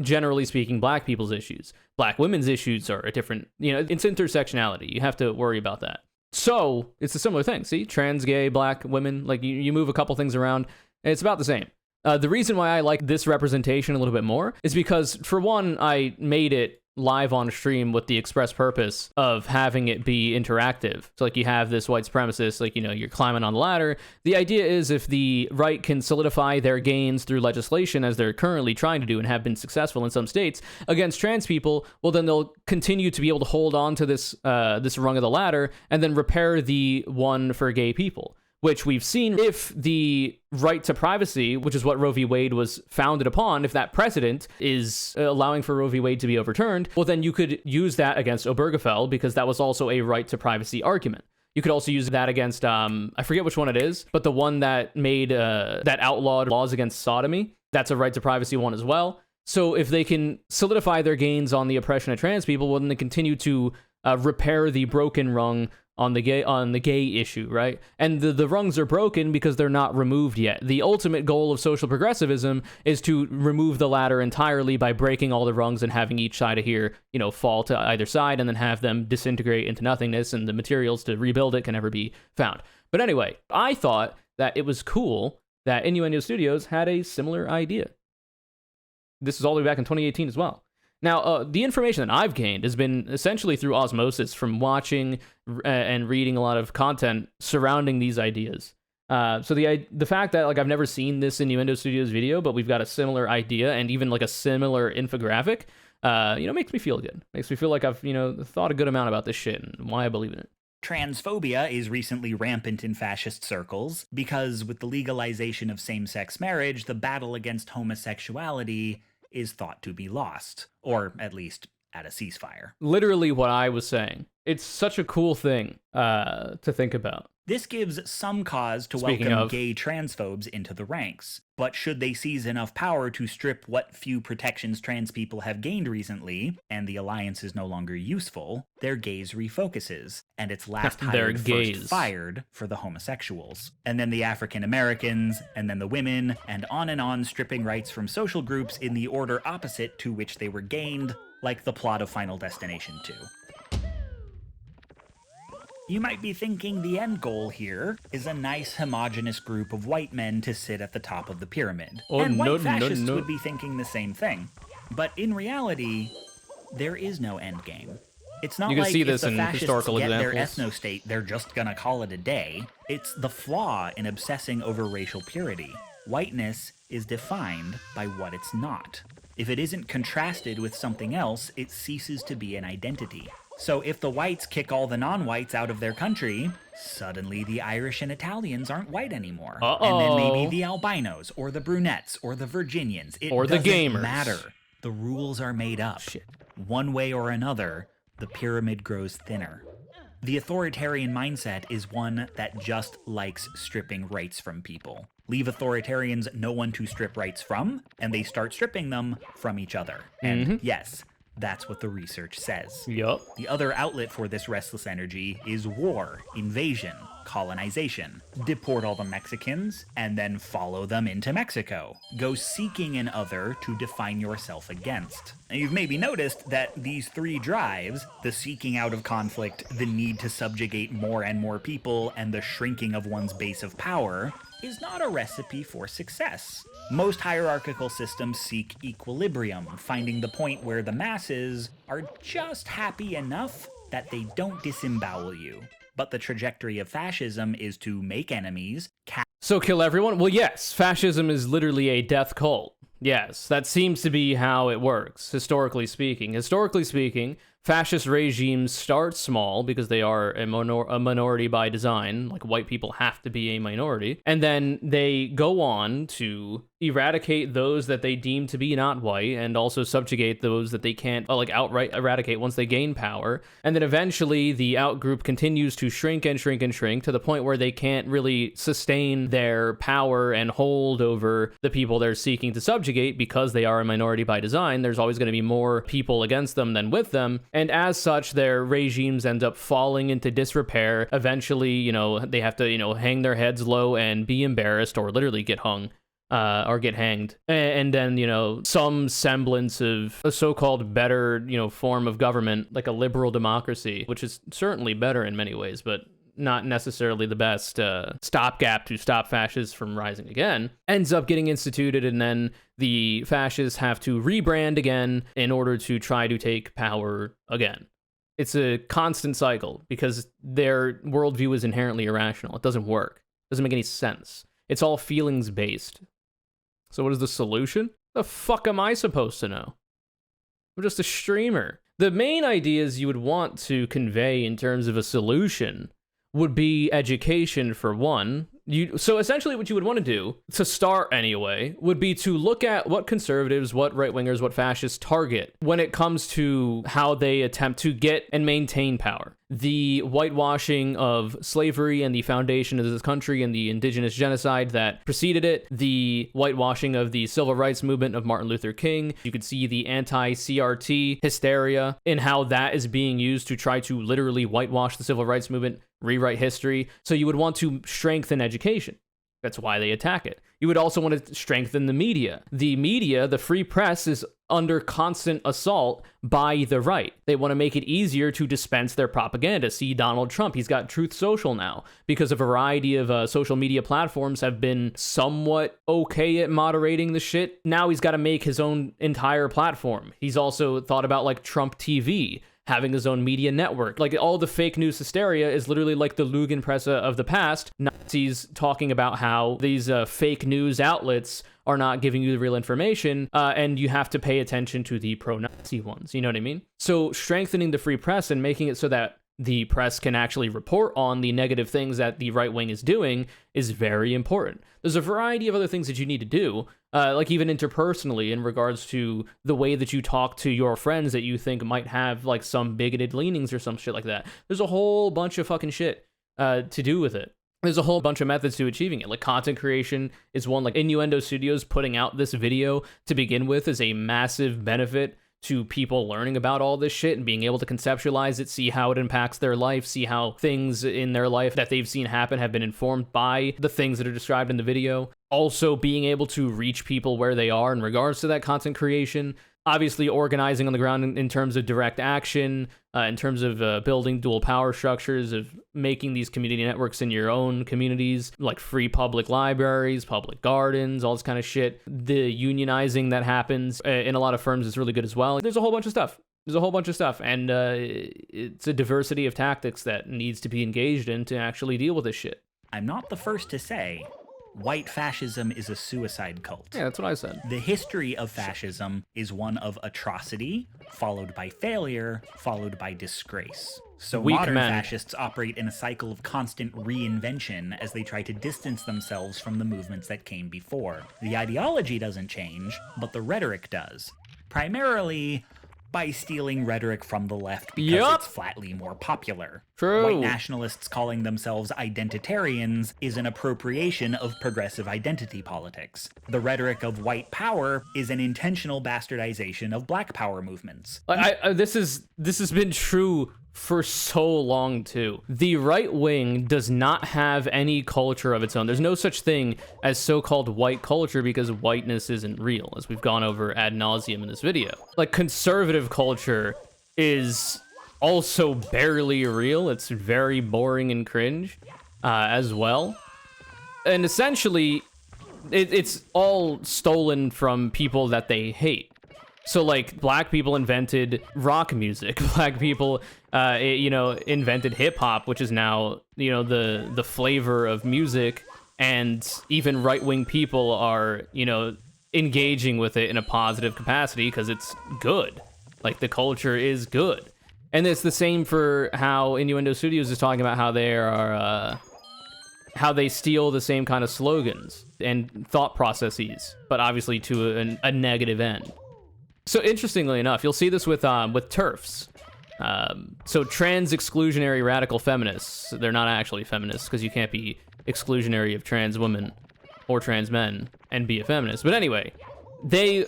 generally speaking, black people's issues. Black women's issues are a different, it's intersectionality. You have to worry about that. So it's a similar thing. See, trans, gay, black, women, like you move a couple things around, and it's about the same. The reason why I like this representation a little bit more is because, for one, I made it live on stream with the express purpose of having it be interactive. So like you have this white supremacist, like, you're climbing on the ladder. The idea is if the right can solidify their gains through legislation, as they're currently trying to do and have been successful in some states, against trans people, well, then they'll continue to be able to hold on to this rung of the ladder and then repair the one for gay people. Which we've seen if the right to privacy, which is what Roe v. Wade was founded upon, if that precedent is allowing for Roe v. Wade to be overturned, well, then you could use that against Obergefell because that was also a right to privacy argument. You could also use that against, I forget which one it is, but the one that made, that outlawed laws against sodomy, that's a right to privacy one as well. So if they can solidify their gains on the oppression of trans people, well, then they continue to repair the broken rung on the gay issue, right? And the rungs are broken because they're not removed yet. The ultimate goal of social progressivism is to remove the ladder entirely by breaking all the rungs and having each side of here, fall to either side and then have them disintegrate into nothingness, and the materials to rebuild it can never be found. But anyway, I thought that it was cool that Innuendo Studios had a similar idea. This is all the way back in 2018 as well. Now, the information that I've gained has been essentially through osmosis from watching and reading a lot of content surrounding these ideas. So the fact that I've never seen this Innuendo Studios video, but we've got a similar idea and even a similar infographic, makes me feel good. Makes me feel like I've thought a good amount about this shit and why I believe in it. Transphobia is recently rampant in fascist circles because with the legalization of same-sex marriage, the battle against homosexuality is thought to be lost, or at least at a ceasefire. Literally what I was saying. It's such a cool thing to think about. This gives some cause to welcome gay transphobes into the ranks. But should they seize enough power to strip what few protections trans people have gained recently, and the alliance is no longer useful, their gaze refocuses, and it's last hired, first fired for the homosexuals. And then the African Americans, and then the women, and on, stripping rights from social groups in the order opposite to which they were gained, like the plot of Final Destination 2. You might be thinking the end goal here is a nice homogenous group of white men to sit at the top of the pyramid. Oh, and no, white fascists no, no. would be thinking the same thing. But in reality, there is no end game. It's not You can like see if this the in fascists historical get their examples. ethno-state, they're just gonna call it a day. It's the flaw in obsessing over racial purity. Whiteness is defined by what it's not. If it isn't contrasted with something else, it ceases to be an identity. So if the whites kick all the non-whites out of their country, suddenly the Irish and Italians aren't white anymore. And then maybe the albinos, or the brunettes, or the Virginians. It Or the doesn't gamers. matter. The rules are made up. Shit. One way or another, the pyramid grows thinner. The authoritarian mindset is one that just likes stripping rights from people. Leave authoritarians no one to strip rights from, and they start stripping them from each other. And yes, that's what the research says. Yup. The other outlet for this restless energy is war, invasion, colonization. Deport all the Mexicans, and then follow them into Mexico. Go seeking an other to define yourself against. And you've maybe noticed that these three drives, the seeking out of conflict, the need to subjugate more and more people, and the shrinking of one's base of power, is not a recipe for success. Most hierarchical systems seek equilibrium, finding the point where the masses are just happy enough that they don't disembowel you. But the trajectory of fascism is to make enemies, So kill everyone? Well, yes, fascism is literally a death cult. Yes, that seems to be how it works, historically speaking. Historically speaking, fascist regimes start small because they are a minority by design, like white people have to be a minority, and then they go on to eradicate those that they deem to be not white, and also subjugate those that they can't like outright eradicate once they gain power. And then eventually the outgroup continues to shrink and shrink and shrink to the point where they can't really sustain their power and hold over the people they're seeking to subjugate because they are a minority by design. There's always going to be more people against them than with them. And as such, their regimes end up falling into disrepair. Eventually, they have to, hang their heads low and be embarrassed or literally get hung. Or get hanged. And then, some semblance of a so-called better, form of government, like a liberal democracy, which is certainly better in many ways, but not necessarily the best stopgap to stop fascists from rising again, ends up getting instituted, and then the fascists have to rebrand again in order to try to take power again. It's a constant cycle because their worldview is inherently irrational. It doesn't work. It doesn't make any sense. It's all feelings-based. So what is the solution? The fuck am I supposed to know? I'm just a streamer. The main ideas you would want to convey in terms of a solution would be education, for one. So essentially what you would want to do, to start anyway, would be to look at what conservatives, what right-wingers, what fascists target when it comes to how they attempt to get and maintain power. The whitewashing of slavery and the foundation of this country and the indigenous genocide that preceded it, the whitewashing of the civil rights movement of Martin Luther King. You could see the anti-CRT hysteria in how that is being used to try to literally whitewash the civil rights movement, rewrite history. So you would want to strengthen education. That's why they attack it. You would also want to strengthen the media. The media, the free press, is under constant assault by the right. They want to make it easier to dispense their propaganda. See Donald Trump. He's got Truth Social now because a variety of social media platforms have been somewhat okay at moderating the shit. Now he's got to make his own entire platform. He's also thought about like Trump TV, having his own media network. Like, all the fake news hysteria is literally like the Lügenpresse of the past. Nazis talking about how these fake news outlets are not giving you the real information, and you have to pay attention to the pro-Nazi ones. You know what I mean? So strengthening the free press and making it so that the press can actually report on the negative things that the right wing is doing is very important. There's a variety of other things that you need to do, like even interpersonally in regards to the way that you talk to your friends that you think might have like some bigoted leanings or some shit like that. There's a whole bunch of fucking shit to do with it. There's a whole bunch of methods to achieving it. Like content creation is one. Like Innuendo Studios putting out this video to begin with is a massive benefit to people learning about all this shit and being able to conceptualize it, see how it impacts their life, see how things in their life that they've seen happen have been informed by the things that are described in the video. Also being able to reach people where they are in regards to that content creation. obviously organizing on the ground in terms of direct action, in terms of building dual power structures, of making these community networks in your own communities, like free public libraries, public gardens, all this kind of shit. The unionizing that happens in a lot of firms is really good as well. There's a whole bunch of stuff. And it's a diversity of tactics that needs to be engaged in to actually deal with this shit. I'm not the first to say white fascism is a suicide cult. Yeah, that's what I said. The history of fascism is one of atrocity, followed by failure, followed by disgrace. So Weak modern men. fascists operate in a cycle of constant reinvention as they try to distance themselves from the movements that came before. The ideology doesn't change, but the rhetoric does. Primarily by stealing rhetoric from the left because it's flatly more popular. True. White nationalists calling themselves identitarians is an appropriation of progressive identity politics. The rhetoric of white power is an intentional bastardization of black power movements. This has been true for so long too. The right wing does not have any culture of its own. There's no such thing as so-called white culture because whiteness isn't real, as we've gone over ad nauseum in this video. Like, conservative culture is also barely real. It's very boring and cringe as well. And essentially, it's all stolen from people that they hate. So, like, black people invented rock music. Black people, invented hip-hop, which is now, the flavor of music. And even right-wing people are, engaging with it in a positive capacity because it's good. Like, the culture is good. And it's the same for how Innuendo Studios is talking about how they are, how they steal the same kind of slogans and thought processes, but obviously to a negative end. So interestingly enough, you'll see this with TERFs. So trans exclusionary radical feminists. They're not actually feminists because you can't be exclusionary of trans women or trans men and be a feminist. But anyway, they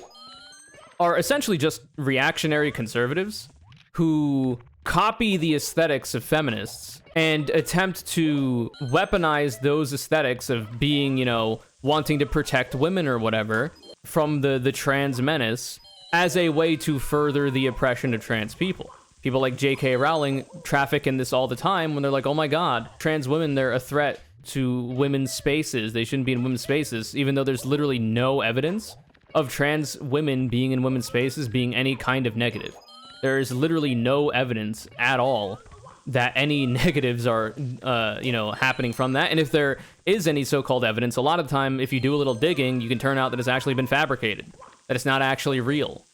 are essentially just reactionary conservatives who copy the aesthetics of feminists and attempt to weaponize those aesthetics of being, wanting to protect women or whatever from the trans menace as a way to further the oppression of trans people. People like J.K. Rowling traffic in this all the time when they're like, oh my god, trans women, they're a threat to women's spaces. They shouldn't be in women's spaces, even though there's literally no evidence of trans women being in women's spaces being any kind of negative. There is literally no evidence at all that any negatives are, happening from that. And if there is any so-called evidence, a lot of the time, if you do a little digging, you can turn out that it's actually been fabricated, that it's not actually real.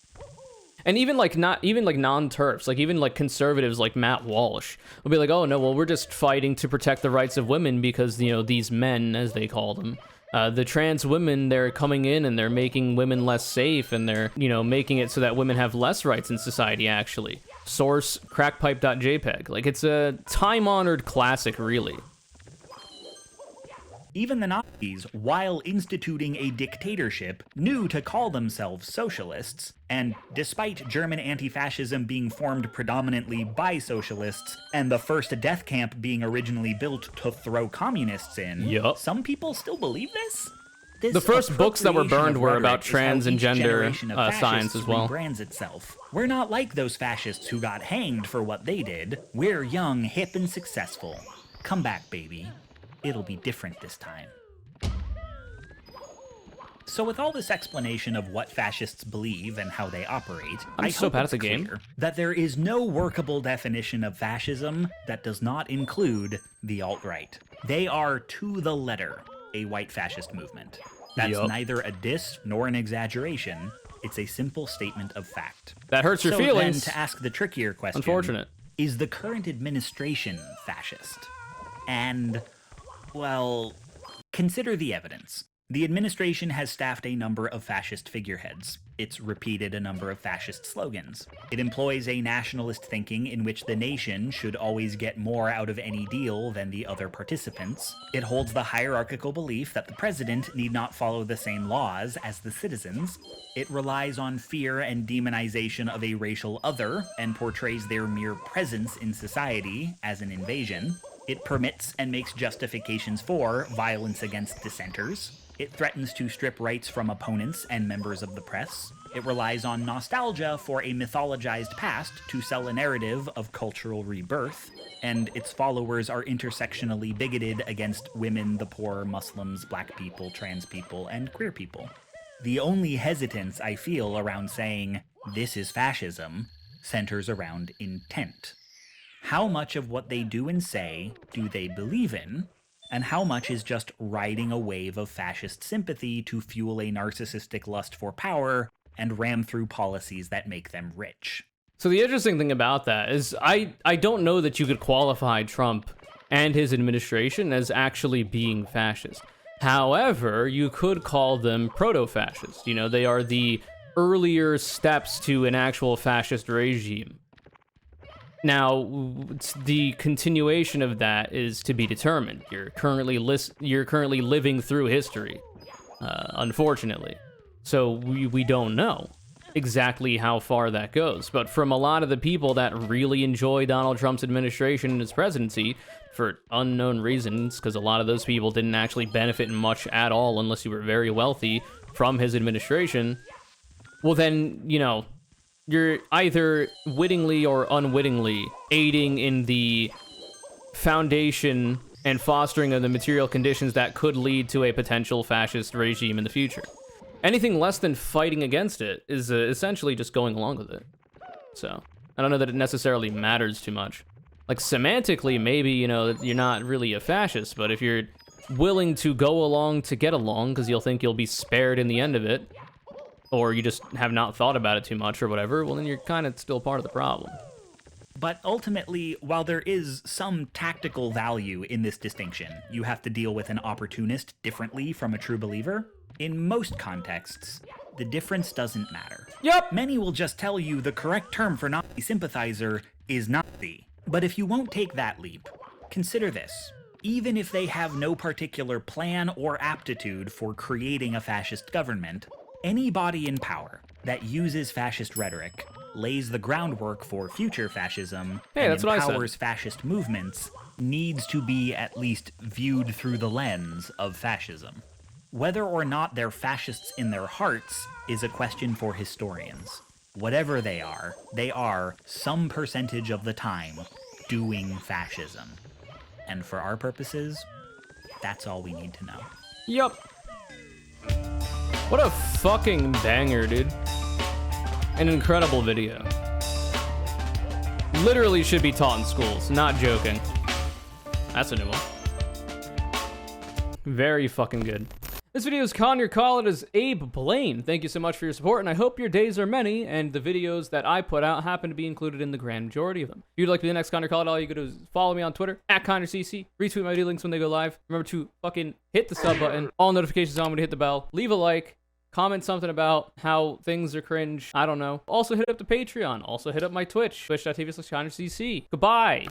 And even non-TERFs, like even like conservatives like Matt Walsh will be like, oh no, well, we're just fighting to protect the rights of women because, these men, as they call them, the trans women, they're coming in and they're making women less safe and they're, making it so that women have less rights in society, actually. Source, crackpipe.jpg. Like, it's a time-honored classic, really. Even the Nazis, while instituting a dictatorship, knew to call themselves socialists, and despite German anti-fascism being formed predominantly by socialists, and the first death camp being originally built to throw communists in, some people still believe this? The first books that were burned were about trans and gender science as well. Brands itself. We're not like those fascists who got hanged for what they did. We're young, hip, and successful. Come back, baby. It'll be different this time. So with all this explanation of what fascists believe and how they operate, I hope it's clear that there is no workable definition of fascism that does not include the alt-right. They are, to the letter, a white fascist movement. That's neither a diss nor an exaggeration. It's a simple statement of fact. That hurts your feelings. So then, to ask the trickier question, unfortunate, is the current administration fascist? And, well, consider the evidence. The administration has staffed a number of fascist figureheads. It's repeated a number of fascist slogans. It employs a nationalist thinking in which the nation should always get more out of any deal than the other participants. It holds the hierarchical belief that the president need not follow the same laws as the citizens. It relies on fear and demonization of a racial other and portrays their mere presence in society as an invasion. It permits and makes justifications for violence against dissenters. It threatens to strip rights from opponents and members of the press. It relies on nostalgia for a mythologized past to sell a narrative of cultural rebirth, and its followers are intersectionally bigoted against women, the poor, Muslims, black people, trans people, and queer people. The only hesitance I feel around saying, "this is fascism," centers around intent. How much of what they do and say do they believe in, and how much is just riding a wave of fascist sympathy to fuel a narcissistic lust for power and ram through policies that make them rich? So the interesting thing about that is I don't know that you could qualify Trump and his administration as actually being fascist. However, you could call them proto-fascist. You know, they are the earlier steps to an actual fascist regime. Now, the continuation of that is to be determined. You're currently living through history, unfortunately. So we don't know exactly how far that goes. But from a lot of the people that really enjoy Donald Trump's administration and his presidency, for unknown reasons, because a lot of those people didn't actually benefit much at all unless you were very wealthy from his administration, well then, you know, you're either wittingly or unwittingly aiding in the foundation and fostering of the material conditions that could lead to a potential fascist regime in the future. Anything less than fighting against it is essentially just going along with it. So, I don't know that it necessarily matters too much. Like, semantically, maybe, you know, you're not really a fascist, but if you're willing to go along to get along, because you'll think you'll be spared in the end of it, or you just have not thought about it too much or whatever, well, then you're kind of still part of the problem. But ultimately, while there is some tactical value in this distinction, you have to deal with an opportunist differently from a true believer. In most contexts, the difference doesn't matter. Yep! Many will just tell you the correct term for Nazi sympathizer is Nazi. But if you won't take that leap, consider this. Even if they have no particular plan or aptitude for creating a fascist government, any body in power that uses fascist rhetoric, lays the groundwork for future fascism, and empowers fascist movements, needs to be at least viewed through the lens of fascism. Whether or not they're fascists in their hearts is a question for historians. Whatever they are some percentage of the time doing fascism. And for our purposes, that's all we need to know. Yup. What a fucking banger, dude. An incredible video. Literally should be taught in schools, not joking. That's a new one. Very fucking good. This video is CONURE, CALLOUT is Abe Blaine. Thank you so much for your support, and I hope your days are many, and the videos that I put out happen to be included in the grand majority of them. If you'd like to be the next CONURE, CALLOUT, all you gotta do is follow me on Twitter, @CONURECC, retweet my video links when they go live. Remember to fucking hit the sub button, all notifications on when you hit the bell, leave a like, comment something about how things are cringe, I don't know. Also hit up the Patreon, also hit up my Twitch, twitch.tv/CONURECC. Goodbye!